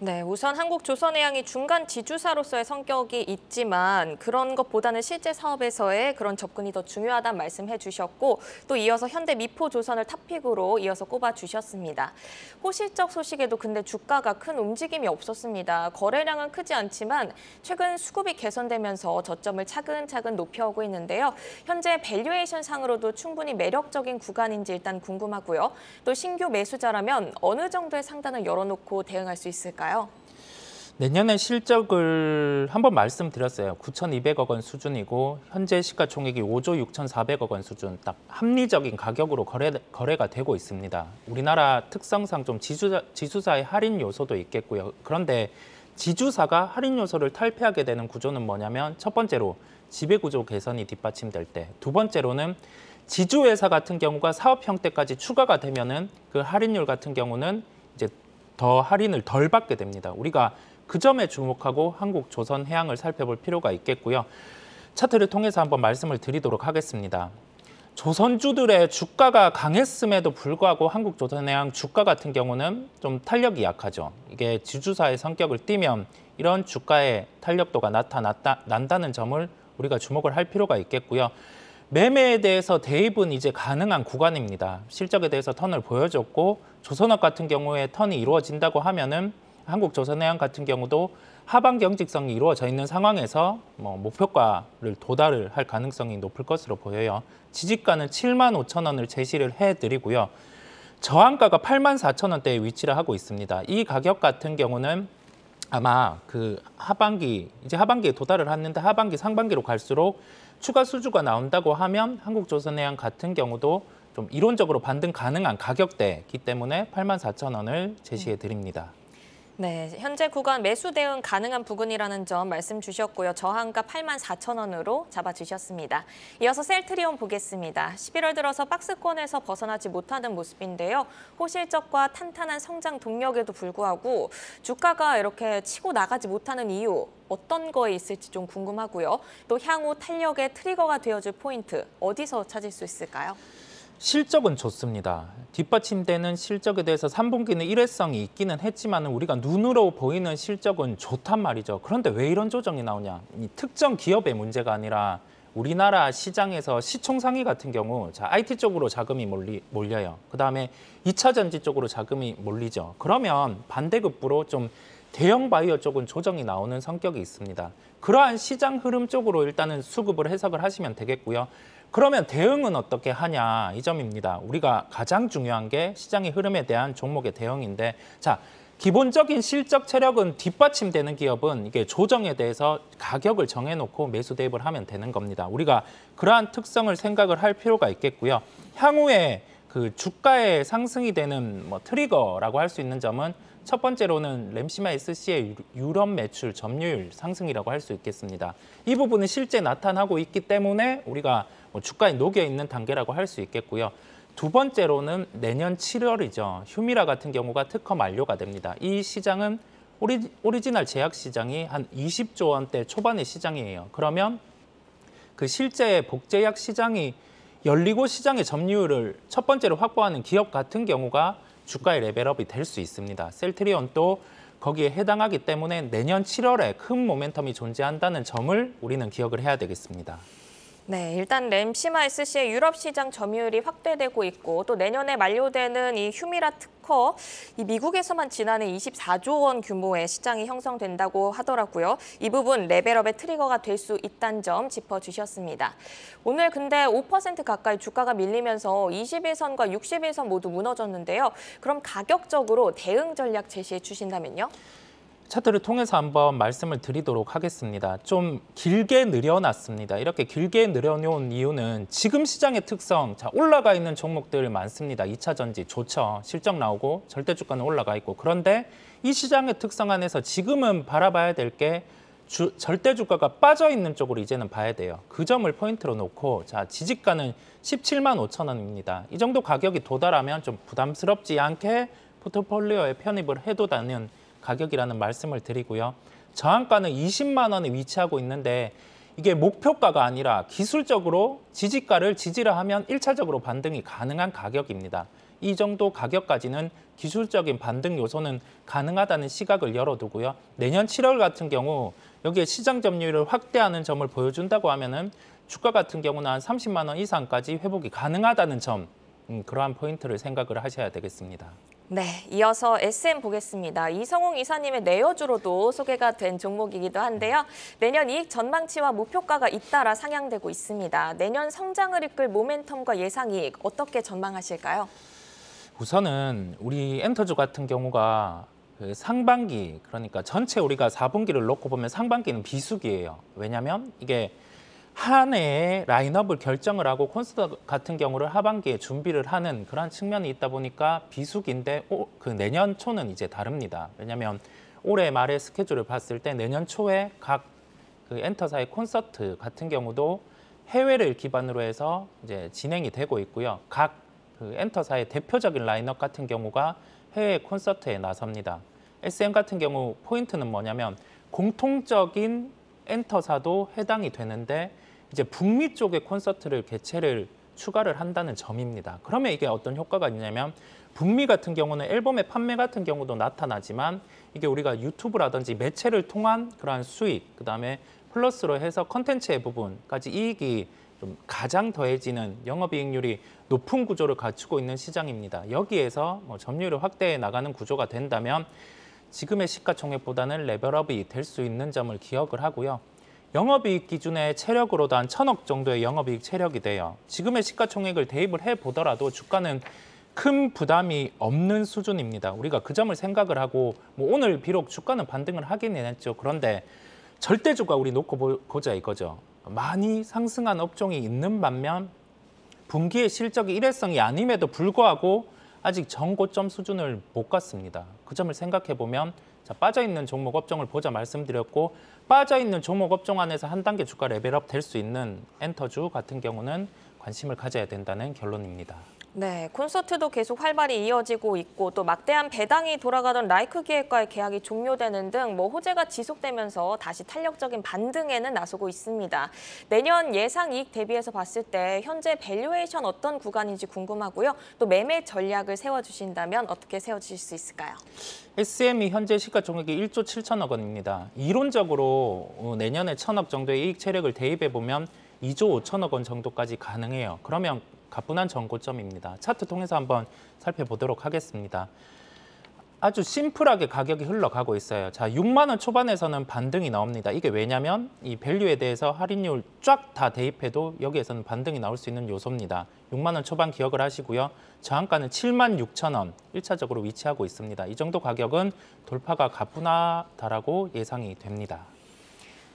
네, 우선 한국조선해양이 중간 지주사로서의 성격이 있지만 그런 것보다는 실제 사업에서의 그런 접근이 더 중요하다는 말씀해 주셨고 또 이어서 현대미포조선을 탑픽으로 이어서 꼽아주셨습니다. 호실적 소식에도 근데 주가가 큰 움직임이 없었습니다. 거래량은 크지 않지만 최근 수급이 개선되면서 저점을 차근차근 높여오고 있는데요. 현재 밸류에이션 상으로도 충분히 매력적인 구간인지 일단 궁금하고요. 또 신규 매수자라면 어느 정도의 상단을 열어놓고 대응할 수 있을까요? 내년에 실적을 한번 말씀드렸어요. 9,200억 원 수준이고 현재 시가총액이 5조 6,400억 원 수준, 딱 합리적인 가격으로 거래가 되고 있습니다. 우리나라 특성상 좀 지주사의 할인 요소도 있겠고요. 그런데 지주사가 할인 요소를 탈피하게 되는 구조는 뭐냐면 첫 번째로 지배구조 개선이 뒷받침될 때, 두 번째로는 지주회사 같은 경우가 사업 형태까지 추가가 되면은 그 할인율 같은 경우는 이제 더 할인을 덜 받게 됩니다. 우리가 그 점에 주목하고 한국조선해양을 살펴볼 필요가 있겠고요. 차트를 통해서 한번 말씀을 드리도록 하겠습니다. 조선주들의 주가가 강했음에도 불구하고 한국조선해양 주가 같은 경우는 좀 탄력이 약하죠. 이게 지주사의 성격을 띠면 이런 주가의 탄력도가 난다는 점을 우리가 주목을 할 필요가 있겠고요. 매매에 대해서 대입은 이제 가능한 구간입니다. 실적에 대해서 턴을 보여줬고 조선업 같은 경우에 턴이 이루어진다고 하면은 한국조선해양 같은 경우도 하반 경직성이 이루어져 있는 상황에서 목표가를 도달을 할 가능성이 높을 것으로 보여요. 지지가는 75,000원을 제시를 해드리고요. 저항가가 84,000원대에 위치를 하고 있습니다. 이 가격 같은 경우는 아마 그 이제 하반기에 도달을 했는데 하반기 상반기로 갈수록 추가 수주가 나온다고 하면 한국조선해양 같은 경우도 좀 이론적으로 반등 가능한 가격대이기 때문에 84,000원을 제시해 드립니다. 네, 현재 구간 매수 대응 가능한 부근이라는 점 말씀 주셨고요. 저항가 84,000원으로 잡아주셨습니다. 이어서 셀트리온 보겠습니다. 11월 들어서 박스권에서 벗어나지 못하는 모습인데요. 호실적과 탄탄한 성장 동력에도 불구하고 주가가 이렇게 치고 나가지 못하는 이유 어떤 거에 있을지 좀 궁금하고요. 또 향후 탄력의 트리거가 되어줄 포인트 어디서 찾을 수 있을까요? 실적은 좋습니다. 뒷받침되는 실적에 대해서 3분기는 일회성이 있기는 했지만 우리가 눈으로 보이는 실적은 좋단 말이죠. 그런데 왜 이런 조정이 나오냐? 이 특정 기업의 문제가 아니라 우리나라 시장에서 시총상위 같은 경우 IT 쪽으로 자금이 몰려요. 그다음에 2차 전지 쪽으로 자금이 몰리죠. 그러면 반대급부로 좀 대형 바이오 쪽은 조정이 나오는 성격이 있습니다. 그러한 시장 흐름 쪽으로 일단은 수급을 해석을 하시면 되겠고요. 그러면 대응은 어떻게 하냐 이 점입니다. 우리가 가장 중요한 게 시장의 흐름에 대한 종목의 대응인데 기본적인 실적 체력은 뒷받침되는 기업은 이게 조정에 대해서 가격을 정해놓고 매수 대입을 하면 되는 겁니다. 우리가 그러한 특성을 생각을 할 필요가 있겠고요. 향후에 그 주가의 상승이 되는 트리거라고 할 수 있는 점은 첫 번째로는 램시마 SC의 유럽 매출 점유율 상승이라고 할 수 있겠습니다. 이 부분은 실제 나타나고 있기 때문에 우리가 주가에 녹여 있는 단계라고 할 수 있겠고요. 두 번째로는 내년 7월이죠. 휴미라 같은 경우가 특허 만료가 됩니다. 이 시장은 오리지널 제약 시장이 한 20조 원대 초반의 시장이에요. 그러면 그 실제 복제약 시장이 열리고 시장의 점유율을 첫 번째로 확보하는 기업 같은 경우가 주가의 레벨업이 될 수 있습니다. 셀트리온도 거기에 해당하기 때문에 내년 7월에 큰 모멘텀이 존재한다는 점을 우리는 기억을 해야 되겠습니다. 네, 일단 램시마 SC의 유럽 시장 점유율이 확대되고 있고 또 내년에 만료되는 이 휴미라 특허, 이 미국에서만 지난해 24조 원 규모의 시장이 형성된다고 하더라고요. 이 부분 레벨업의 트리거가 될 수 있다는 점 짚어주셨습니다. 오늘 근데 5% 가까이 주가가 밀리면서 21선과 61선 모두 무너졌는데요. 그럼 가격적으로 대응 전략 제시해 주신다면요? 차트를 통해서 한번 말씀을 드리도록 하겠습니다. 좀 길게 늘여놨습니다. 이렇게 길게 늘여놓은 이유는 지금 시장의 특성, 올라가 있는 종목들 많습니다. 2차 전지 좋죠. 실적 나오고 절대 주가는 올라가 있고. 그런데 이 시장의 특성 안에서 지금은 바라봐야 될 게 절대 주가가 빠져 있는 쪽으로 이제는 봐야 돼요. 그 점을 포인트로 놓고 자, 지지가는 17만 5천 원입니다. 이 정도 가격이 도달하면 좀 부담스럽지 않게 포트폴리오에 편입을 해도 되는 가격이라는 말씀을 드리고요. 저항가는 20만 원에 위치하고 있는데 이게 목표가가 아니라 기술적으로 지지가를 지지를 하면 1차적으로 반등이 가능한 가격입니다. 이 정도 가격까지는 기술적인 반등 요소는 가능하다는 시각을 열어두고요. 내년 7월 같은 경우 여기에 시장 점유율을 확대하는 점을 보여준다고 하면은 주가 같은 경우는 한 30만 원 이상까지 회복이 가능하다는 점, 그러한 포인트를 생각을 하셔야 되겠습니다. 네, 이어서 SM 보겠습니다. 이성웅 이사님의 내여주로도 소개가 된 종목이기도 한데요. 내년 이익 전망치와 목표가가 잇따라 상향되고 있습니다. 내년 성장을 이끌 모멘텀과 예상이익 어떻게 전망하실까요? 우선은 우리 엔터주 같은 경우가 그 상반기, 그러니까 전체 우리가 4분기를 놓고 보면 상반기는 비수기예요. 왜냐하면 이게 한 해의 라인업을 결정을 하고 콘서트 같은 경우를 하반기에 준비를 하는 그런 측면이 있다 보니까 비수기인데 그 내년 초는 이제 다릅니다. 왜냐하면 올해 말의 스케줄을 봤을 때 내년 초에 각 그 엔터사의 콘서트 같은 경우도 해외를 기반으로 해서 이제 진행이 되고 있고요. 각 그 엔터사의 대표적인 라인업 같은 경우가 해외 콘서트에 나섭니다. SM 같은 경우 포인트는 뭐냐면 공통적인 엔터사도 해당이 되는데 이제 북미 쪽의 콘서트를 개최를 추가를 한다는 점입니다. 그러면 이게 어떤 효과가 있냐면 북미 같은 경우는 앨범의 판매 같은 경우도 나타나지만 이게 우리가 유튜브라든지 매체를 통한 그러한 수익, 그다음에 플러스로 해서 컨텐츠의 부분까지 이익이 좀 가장 더해지는 영업이익률이 높은 구조를 갖추고 있는 시장입니다. 여기에서 뭐 점유율을 확대해 나가는 구조가 된다면 지금의 시가총액보다는 레벨업이 될 수 있는 점을 기억을 하고요. 영업이익 기준의 체력으로도 한 1,000억 정도의 영업이익 체력이 돼요. 지금의 시가총액을 대입을 해보더라도 주가는 큰 부담이 없는 수준입니다. 우리가 그 점을 생각을 하고 뭐 오늘 비록 주가는 반등을 하긴 했죠. 그런데 절대주가 우리 놓고 보자 이거죠. 많이 상승한 업종이 있는 반면 분기의 실적이 일회성이 아님에도 불구하고 아직 전고점 수준을 못 갔습니다. 그 점을 생각해 보면 자, 빠져있는 종목 업종을 보자 말씀드렸고 빠져있는 종목 업종 안에서 한 단계 주가 레벨업 될 수 있는 엔터주 같은 경우는 관심을 가져야 된다는 결론입니다. 네, 콘서트도 계속 활발히 이어지고 있고 또 막대한 배당이 돌아가던 라이크 기획과의 계약이 종료되는 등 뭐 호재가 지속되면서 다시 탄력적인 반등에는 나서고 있습니다. 내년 예상 이익 대비해서 봤을 때 현재 밸류에이션 어떤 구간인지 궁금하고요. 또 매매 전략을 세워주신다면 어떻게 세워주실 수 있을까요? SM이 현재 시가총액이 1조 7천억 원입니다. 이론적으로 내년에 1,000억 정도의 이익 체력을 대입해 보면 2조 5천억 원 정도까지 가능해요. 그러면 가뿐한 전고점입니다. 차트 통해서 한번 살펴보도록 하겠습니다. 아주 심플하게 가격이 흘러가고 있어요. 자, 6만 원 초반에서는 반등이 나옵니다. 이게 왜냐면 이 밸류에 대해서 할인율 쫙 다 대입해도 여기에서는 반등이 나올 수 있는 요소입니다. 6만 원 초반 기억을 하시고요. 저항가는 7만 6천 원 1차적으로 위치하고 있습니다. 이 정도 가격은 돌파가 가뿐하다라고 예상이 됩니다.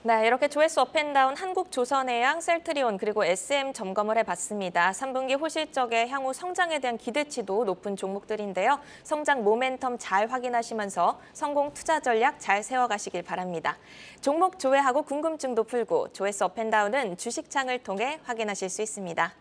네, 이렇게 조회수 업앤다운 한국조선해양, 셀트리온 그리고 SM 점검을 해봤습니다. 3분기 호실적의 향후 성장에 대한 기대치도 높은 종목들인데요. 성장 모멘텀 잘 확인하시면서 성공 투자 전략 잘 세워가시길 바랍니다. 종목 조회하고 궁금증도 풀고 조회수 업앤다운은 주식창을 통해 확인하실 수 있습니다.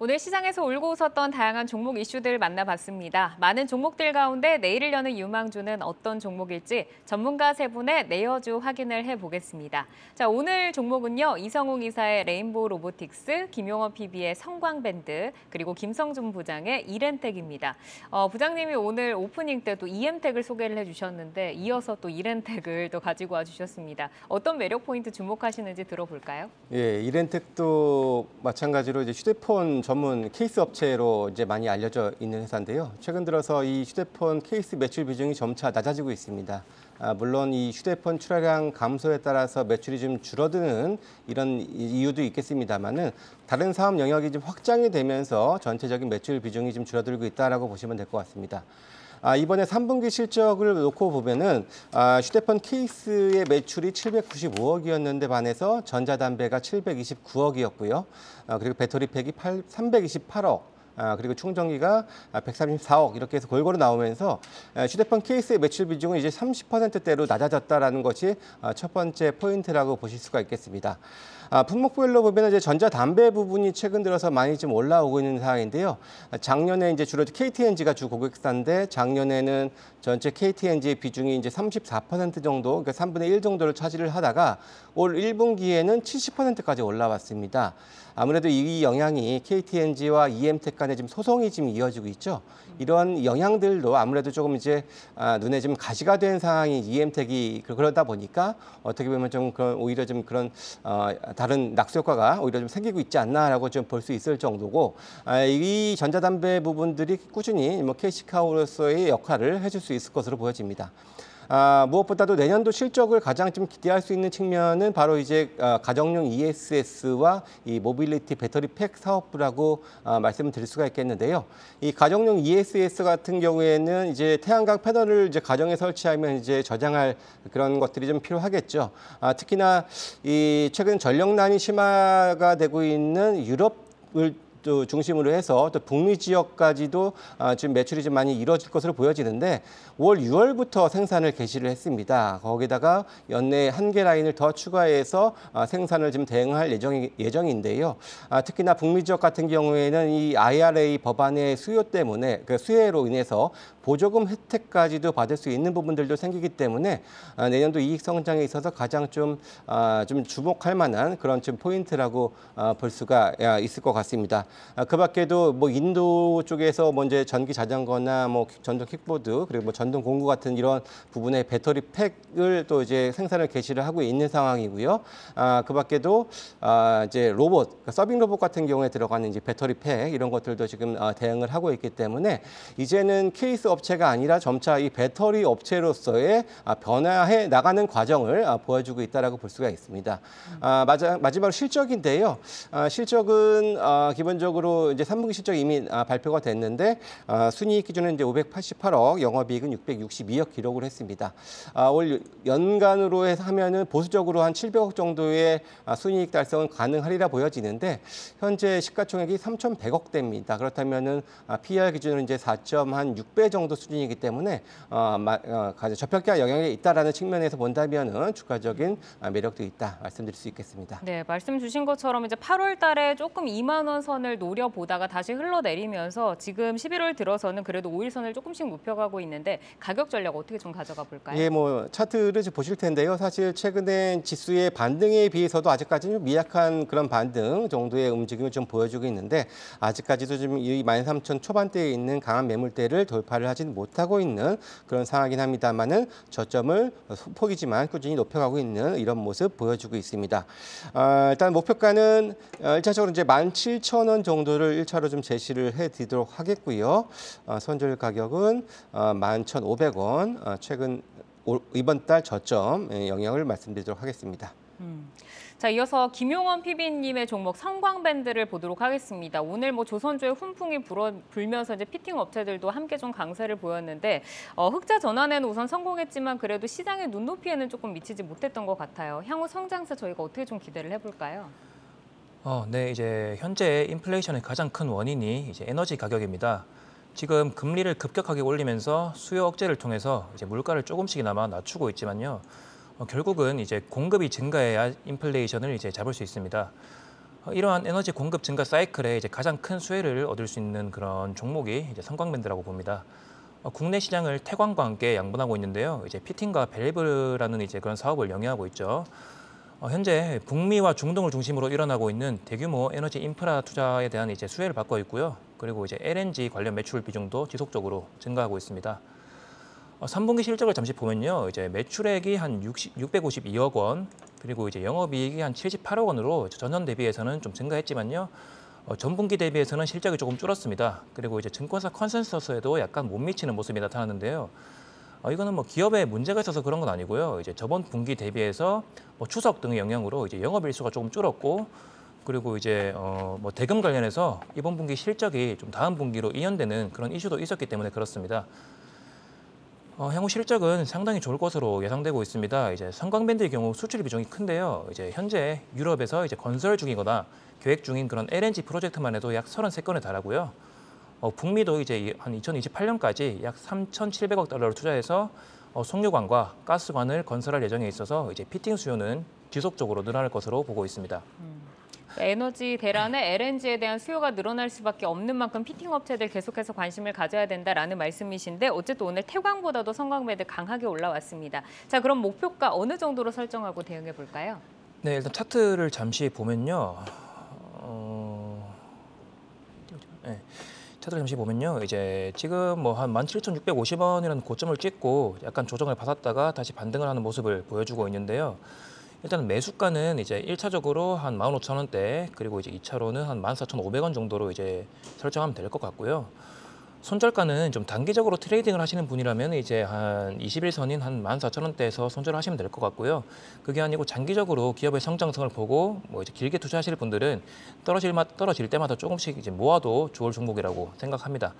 오늘 시장에서 울고 웃었던 다양한 종목 이슈들 만나봤습니다. 많은 종목들 가운데 내일을 여는 유망주는 어떤 종목일지 전문가 세 분의 내여주 확인을 해보겠습니다. 자, 오늘 종목은요. 이성웅 이사의 레인보우 로보틱스, 김용원 PB의 성광밴드, 그리고 김성준 부장의 이렌텍입니다. 부장님이 오늘 오프닝 때도 이엠텍을 소개를 해주셨는데 이어서 또 이렌텍을 또 가지고 와주셨습니다. 어떤 매력 포인트 주목하시는지 들어볼까요? 예, 이렌텍도 마찬가지로 이제 휴대폰 전문 케이스 업체로 이제 많이 알려져 있는 회사인데요. 최근 들어서 이 휴대폰 케이스 매출 비중이 점차 낮아지고 있습니다. 물론 이 휴대폰 출하량 감소에 따라서 매출이 좀 줄어드는 이런 이유도 있겠습니다만은 다른 사업 영역이 좀 확장이 되면서 전체적인 매출 비중이 좀 줄어들고 있다라고 보시면 될 것 같습니다. 이번에 3분기 실적을 놓고 보면은 휴대폰 케이스의 매출이 795억이었는데 반해서 전자담배가 729억이었고요. 그리고 배터리팩이 328억. 그리고 충전기가 134억 이렇게 해서 골고루 나오면서 휴대폰 케이스의 매출 비중은 이제 30%대로 낮아졌다라는 것이 첫 번째 포인트라고 보실 수가 있겠습니다. 품목별로 보면 이제 전자담배 부분이 최근 들어서 많이 좀 올라오고 있는 상황인데요. 작년에 이제 주로 KT&G가 주 고객사인데 작년에는 전체 KT&G의 비중이 이제 34% 정도, 그러니까 3분의 1 정도를 차지를 하다가 올 1분기에는 70%까지 올라왔습니다. 아무래도 이 영향이 KT&G와 이엠텍 간에 지금 소송이 지금 이어지고 있죠. 이런 영향들도 아무래도 조금 이제 눈에 좀 가시가 된 상황이 이엠텍이 그러다 보니까 어떻게 보면 좀 그런 오히려 좀 그런 다른 낙수 효과가 오히려 좀 생기고 있지 않나라고 좀 볼 수 있을 정도고 이 전자담배 부분들이 꾸준히 뭐 캐시카우로서의 역할을 해줄 수 있을 것으로 보여집니다. 무엇보다도 내년도 실적을 가장 좀 기대할 수 있는 측면은 바로 이제 가정용 ESS와 이 모빌리티 배터리 팩 사업부라고 말씀을 드릴 수가 있겠는데요. 이 가정용 ESS 같은 경우에는 이제 태양광 패널을 이제 가정에 설치하면 이제 저장할 그런 것들이 좀 필요하겠죠. 특히나 이 최근 전력난이 심화가 되고 있는 유럽을 또 중심으로 해서 또 북미 지역까지도 지금 매출이 좀 많이 이루어질 것으로 보여지는데 5월, 6월부터 생산을 개시를 했습니다. 거기다가 연내 한 개 라인을 더 추가해서 생산을 좀 대응할 예정인데요. 특히나 북미 지역 같은 경우에는 이 IRA 법안의 수요 때문에 그 수혜로 인해서 보조금 혜택까지도 받을 수 있는 부분들도 생기기 때문에 내년도 이익 성장에 있어서 가장 좀 주목할 만한 그런 좀 포인트라고 볼 수가 있을 것 같습니다. 그 밖에도 뭐 인도 쪽에서 먼저 전기 자전거나 뭐 전동 킥보드 그리고 뭐 전동 공구 같은 이런 부분의 배터리 팩을 또 이제 생산을 개시를 하고 있는 상황이고요. 그 밖에도 이제 로봇, 그러니까 서빙 로봇 같은 경우에 들어가는 이제 배터리 팩 이런 것들도 지금 대응을 하고 있기 때문에 이제는 케이스 업체가 아니라 점차 이 배터리 업체로서의 변화해 나가는 과정을 보여주고 있다라고 볼 수가 있습니다. 마지막으로 실적인데요. 실적은 기본적으로 이제 3분기 실적 이미 발표가 됐는데 순이익 기준은 이제 588억, 영업이익은 662억 기록을 했습니다. 올 연간으로 해서 하면은 보수적으로 한 700억 정도의 순이익 달성은 가능하리라 보여지는데 현재 시가총액이 3,100억대입니다. 그렇다면은 PER 기준으로 이제 4.6배 정도 수준이기 때문에 가장 저평가 영향이 있다라는 측면에서 본다면은 주가적인 매력도 있다 말씀드릴 수 있겠습니다. 네, 말씀 주신 것처럼 이제 8월 달에 조금 2만 원 선을 노려보다가 다시 흘러내리면서 지금 11월 들어서는 그래도 5일선을 조금씩 높여가고 있는데 가격 전략 어떻게 좀 가져가 볼까요? 예, 뭐 차트를 보실 텐데요. 사실 최근에 지수의 반등에 비해서도 아직까지는 미약한 그런 반등 정도의 움직임을 좀 보여주고 있는데 아직까지도 좀 이 13,000 초반대에 있는 강한 매물대를 돌파를 하지는 못하고 있는 그런 상황이긴 합니다만은 저점을 소폭이지만 꾸준히 높여가고 있는 이런 모습 보여주고 있습니다. 일단 목표가는 1차적으로 이제 17,000원 정도를 1차로 좀 제시를 해드리도록 하겠고요. 손절 가격은 11,500원, 최근 이번 달 저점 영향을 말씀드리도록 하겠습니다. 자, 이어서 김용원 PB님의 종목 성광밴드를 보도록 하겠습니다. 오늘 뭐 조선주의 훈풍이 불면서 이제 피팅 업체들도 함께 좀 강세를 보였는데 흑자 전환에는 우선 성공했지만 그래도 시장의 눈높이에는 조금 미치지 못했던 것 같아요. 향후 성장세 저희가 어떻게 좀 기대를 해볼까요? 네, 이제 현재 인플레이션의 가장 큰 원인이 이제 에너지 가격입니다. 지금 금리를 급격하게 올리면서 수요 억제를 통해서 이제 물가를 조금씩이나마 낮추고 있지만요. 결국은 이제 공급이 증가해야 인플레이션을 이제 잡을 수 있습니다. 이러한 에너지 공급 증가 사이클에 이제 가장 큰 수혜를 얻을 수 있는 그런 종목이 이제 성광밴드라고 봅니다. 국내 시장을 태광과 함께 양분하고 있는데요. 이제 피팅과 밸브라는 이제 그런 사업을 영위하고 있죠. 현재 북미와 중동을 중심으로 일어나고 있는 대규모 에너지 인프라 투자에 대한 이제 수혜를 받고 있고요. 그리고 이제 LNG 관련 매출 비중도 지속적으로 증가하고 있습니다. 3분기 실적을 잠시 보면요, 이제 매출액이 한 652억 원, 그리고 이제 영업이익이 한 78억 원으로 전년 대비해서는 좀 증가했지만요, 전분기 대비해서는 실적이 조금 줄었습니다. 그리고 이제 증권사 컨센서스에도 약간 못 미치는 모습이 나타나는데요. 이거는 뭐 기업에 문제가 있어서 그런 건 아니고요. 이제 저번 분기 대비해서 뭐 추석 등의 영향으로 이제 영업 일수가 조금 줄었고, 그리고 이제 뭐 대금 관련해서 이번 분기 실적이 좀 다음 분기로 이연되는 그런 이슈도 있었기 때문에 그렇습니다. 향후 실적은 상당히 좋을 것으로 예상되고 있습니다. 이제 성광밴드의 경우 수출 비중이 큰데요. 이제 현재 유럽에서 이제 건설 중이거나 계획 중인 그런 LNG 프로젝트만 해도 약 33건에 달하고요. 북미도 이제 한 2028년까지 약 3,700억 달러를 투자해서 석유관과 가스관을 건설할 예정에 있어서 이제 피팅 수요는 지속적으로 늘어날 것으로 보고 있습니다. 에너지 대란에 LNG에 대한 수요가 늘어날 수밖에 없는 만큼 피팅 업체들 계속해서 관심을 가져야 된다라는 말씀이신데 어쨌든 오늘 태광보다도 성광밴드 강하게 올라왔습니다. 자, 그럼 목표가 어느 정도로 설정하고 대응해 볼까요? 네, 일단 차트를 잠시 보면요. 네, 차트를 잠시 보면요. 이제 지금 뭐 한 17,650원이라는 고점을 찍고 약간 조정을 받았다가 다시 반등을 하는 모습을 보여주고 있는데요. 일단 매수가는 이제 1차적으로 한 15,000원대, 그리고 이제 2차로는 한 14,500원 정도로 이제 설정하면 될 것 같고요. 손절가는 좀 단기적으로 트레이딩을 하시는 분이라면 이제 한 21선인 한 14,000원대에서 손절을 하시면 될 것 같고요. 그게 아니고 장기적으로 기업의 성장성을 보고 뭐 이제 길게 투자하실 분들은 떨어질 때마다 조금씩 이제 모아도 좋을 종목이라고 생각합니다.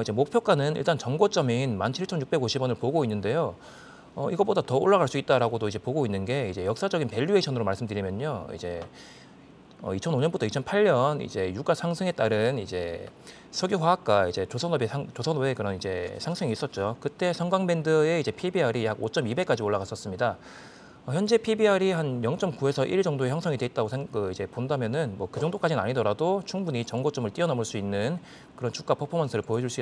이제 목표가는 일단 전고점인 17,650원을 보고 있는데요. 이것보다 더 올라갈 수 있다라고도 이제 보고 있는 게 이제 역사적인 밸류에이션으로 말씀드리면요. 이제 2005년부터 2008년 이제 유가 상승에 따른 이제 석유화학과 이제 조선업의 그런 이제 상승이 있었죠. 그때 성광밴드의 이제 PBR이 약 5.2배까지 올라갔었습니다. 현재 PBR이 한 0.9에서 1 정도의 형성이 돼 있다고 이제 본다면은 뭐 그 정도까지는 아니더라도 충분히 전고점을 뛰어넘을 수 있는 그런 주가 퍼포먼스를 보여줄 수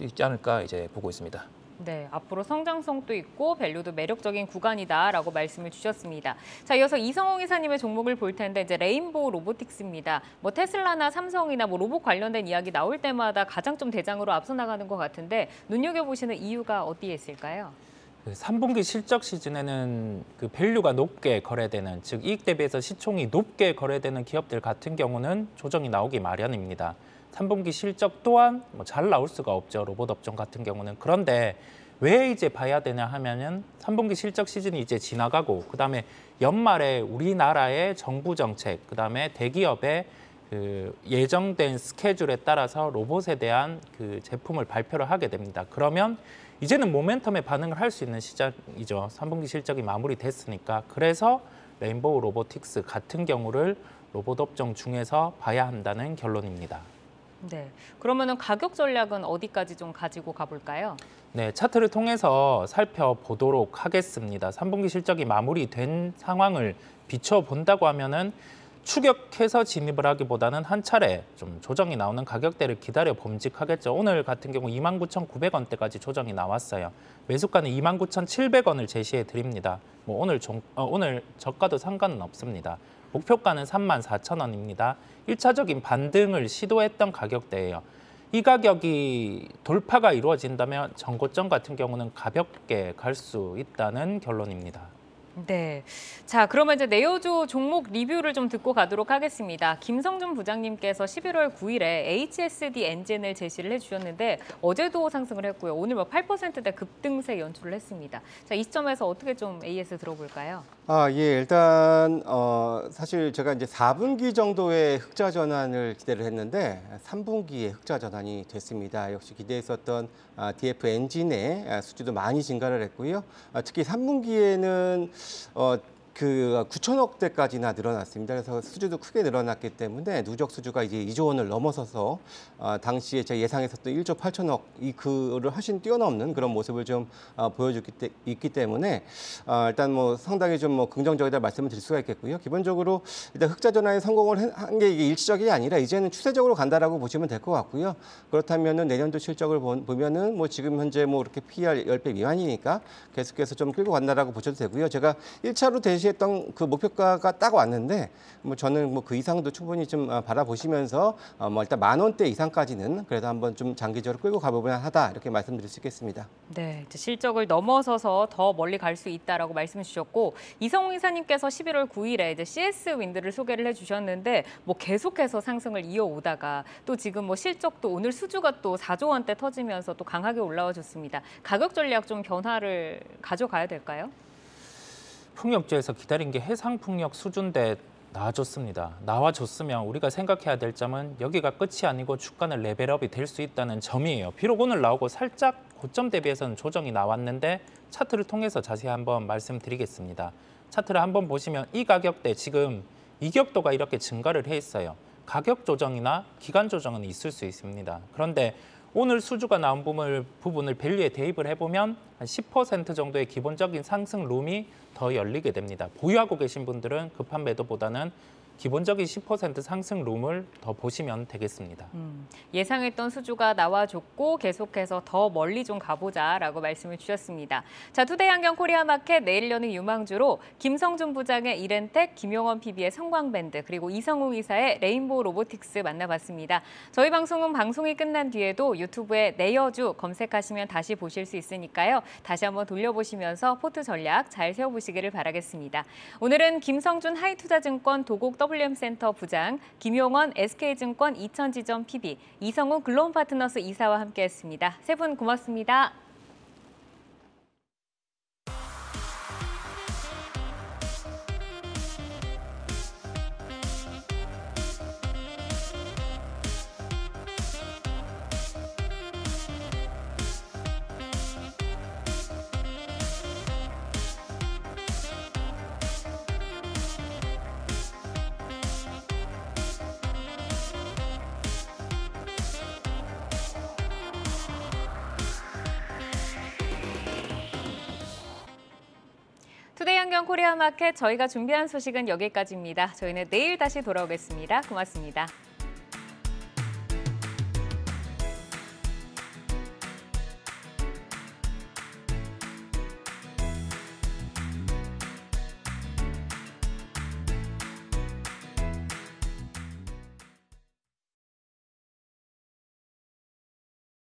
있지 않을까 이제 보고 있습니다. 네, 앞으로 성장성도 있고 밸류도 매력적인 구간이다라고 말씀을 주셨습니다. 자, 이어서 이성홍 이사님의 종목을 볼 텐데 이제 레인보우 로보틱스입니다. 뭐 테슬라나 삼성이나 뭐 로봇 관련된 이야기 나올 때마다 가장 좀 대장으로 앞서 나가는 것 같은데 눈여겨보시는 이유가 어디에 있을까요? 3분기 실적 시즌에는 그 밸류가 높게 거래되는, 즉 이익 대비해서 시총이 높게 거래되는 기업들 같은 경우는 조정이 나오기 마련입니다. 3분기 실적 또한 뭐 잘 나올 수가 없죠. 로봇 업종 같은 경우는. 그런데 왜 이제 봐야 되냐 하면은 3분기 실적 시즌이 이제 지나가고 그다음에 연말에 우리나라의 정부 정책, 그다음에 대기업의 그 예정된 스케줄에 따라서 로봇에 대한 그 제품을 발표를 하게 됩니다. 그러면 이제는 모멘텀에 반응을 할 수 있는 시작이죠. 3분기 실적이 마무리됐으니까. 그래서 레인보우 로보틱스 같은 경우를 로봇 업종 중에서 봐야 한다는 결론입니다. 네, 그러면은 가격 전략은 어디까지 좀 가지고 가볼까요? 네, 차트를 통해서 살펴보도록 하겠습니다. 3분기 실적이 마무리된 상황을 비춰본다고 하면은 추격해서 진입을 하기보다는 한 차례 좀 조정이 나오는 가격대를 기다려 봄직하겠죠. 오늘 같은 경우 29,900원대까지 조정이 나왔어요. 매수가는 29,700원을 제시해 드립니다. 뭐 오늘 저가도 상관은 없습니다. 목표가는 34,000원입니다. 1차적인 반등을 시도했던 가격대예요. 이 가격이 돌파가 이루어진다면 전고점 같은 경우는 가볍게 갈 수 있다는 결론입니다. 네. 자, 그러면 이제 네오조 종목 리뷰를 좀 듣고 가도록 하겠습니다. 김성준 부장님께서 11월 9일에 HSD 엔진을 제시를 해주셨는데 어제도 상승을 했고요. 오늘 뭐 8%대 급등세 연출을 했습니다. 자, 이 시점에서 어떻게 좀 AS 들어볼까요? 예, 일단 사실 제가 이제 4분기 정도의 흑자 전환을 기대를 했는데 3분기에 흑자 전환이 됐습니다. 역시 기대했었던 DF 엔진의 수주도 많이 증가를 했고요. 특히 3분기에는 그 9천억 대까지나 늘어났습니다. 그래서 수주도 크게 늘어났기 때문에 누적 수주가 이제 2조 원을 넘어서서 당시에 제가 예상했었던 1조 8천억 그를 훨씬 뛰어넘는 그런 모습을 좀 있기 때문에 일단 뭐 상당히 좀 뭐 긍정적이다 말씀을 드릴 수가 있겠고요. 기본적으로 일단 흑자 전환에 성공을 한 게 이게 일시적이 아니라 이제는 추세적으로 간다라고 보시면 될 것 같고요. 그렇다면은 내년도 실적을 보면은 뭐 지금 현재 뭐 이렇게 PER 10배 미만이니까 계속해서 좀 끌고 간다라고 보셔도 되고요. 제가 1차로 제시했던 그 목표가가 딱 왔는데 뭐 저는 뭐 그 이상도 충분히 좀 바라보시면서 뭐 일단 10,000원대 이상까지는 그래도 한번 좀 장기적으로 끌고 가보면 하다 이렇게 말씀드릴 수 있겠습니다. 네, 이제 실적을 넘어서서 더 멀리 갈 수 있다라고 말씀 주셨고 이성웅 이사님께서 11월 9일에 이제 CS 윈드를 소개를 해주셨는데 뭐 계속해서 상승을 이어오다가 또 지금 뭐 실적도 오늘 수주가 또 4조 원대 터지면서 또 강하게 올라와 줬습니다. 가격 전략 좀 변화를 가져가야 될까요? 풍력주에서 기다린 게 해상풍력 수준대 나와줬으면 우리가 생각해야 될 점은 여기가 끝이 아니고 주가는 레벨업이 될 수 있다는 점이에요. 비록 오늘 나오고 살짝 고점 대비해서는 조정이 나왔는데 차트를 통해서 자세히 한번 말씀드리겠습니다. 차트를 한번 보시면 이 가격대 지금 이격도가 이렇게 증가를 해 있어요. 가격 조정이나 기간 조정은 있을 수 있습니다. 그런데 오늘 수주가 나온 부분을 밸류에 대입을 해보면 한 10% 정도의 기본적인 상승 룸이 더 열리게 됩니다. 보유하고 계신 분들은 급한 매도보다는 기본적인 10% 상승 룸을 더 보시면 되겠습니다. 예상했던 수주가 나와줬고 계속해서 더 멀리 좀 가보자라고 말씀을 주셨습니다. 자, 투데이 안경 코리아마켓 내일 여는 유망주로 김성준 부장의 이렌텍, 김용원 PB의 성광밴드, 그리고 이성웅 이사의 레인보우 로보틱스 만나봤습니다. 저희 방송은 방송이 끝난 뒤에도 유튜브에 내여주 검색하시면 다시 보실 수 있으니까요. 다시 한번 돌려보시면서 포트 전략 잘 세워보시기를 바라겠습니다. 오늘은 김성준 하이투자증권 도곡 WM센터 부장, 김용원 SK증권 이천지점 PB, 이성웅 글로벌파트너스 이사와 함께했습니다. 세 분 고맙습니다. 투데이 안경 코리아마켓 저희가 준비한 소식은 여기까지입니다. 저희는 내일 다시 돌아오겠습니다. 고맙습니다.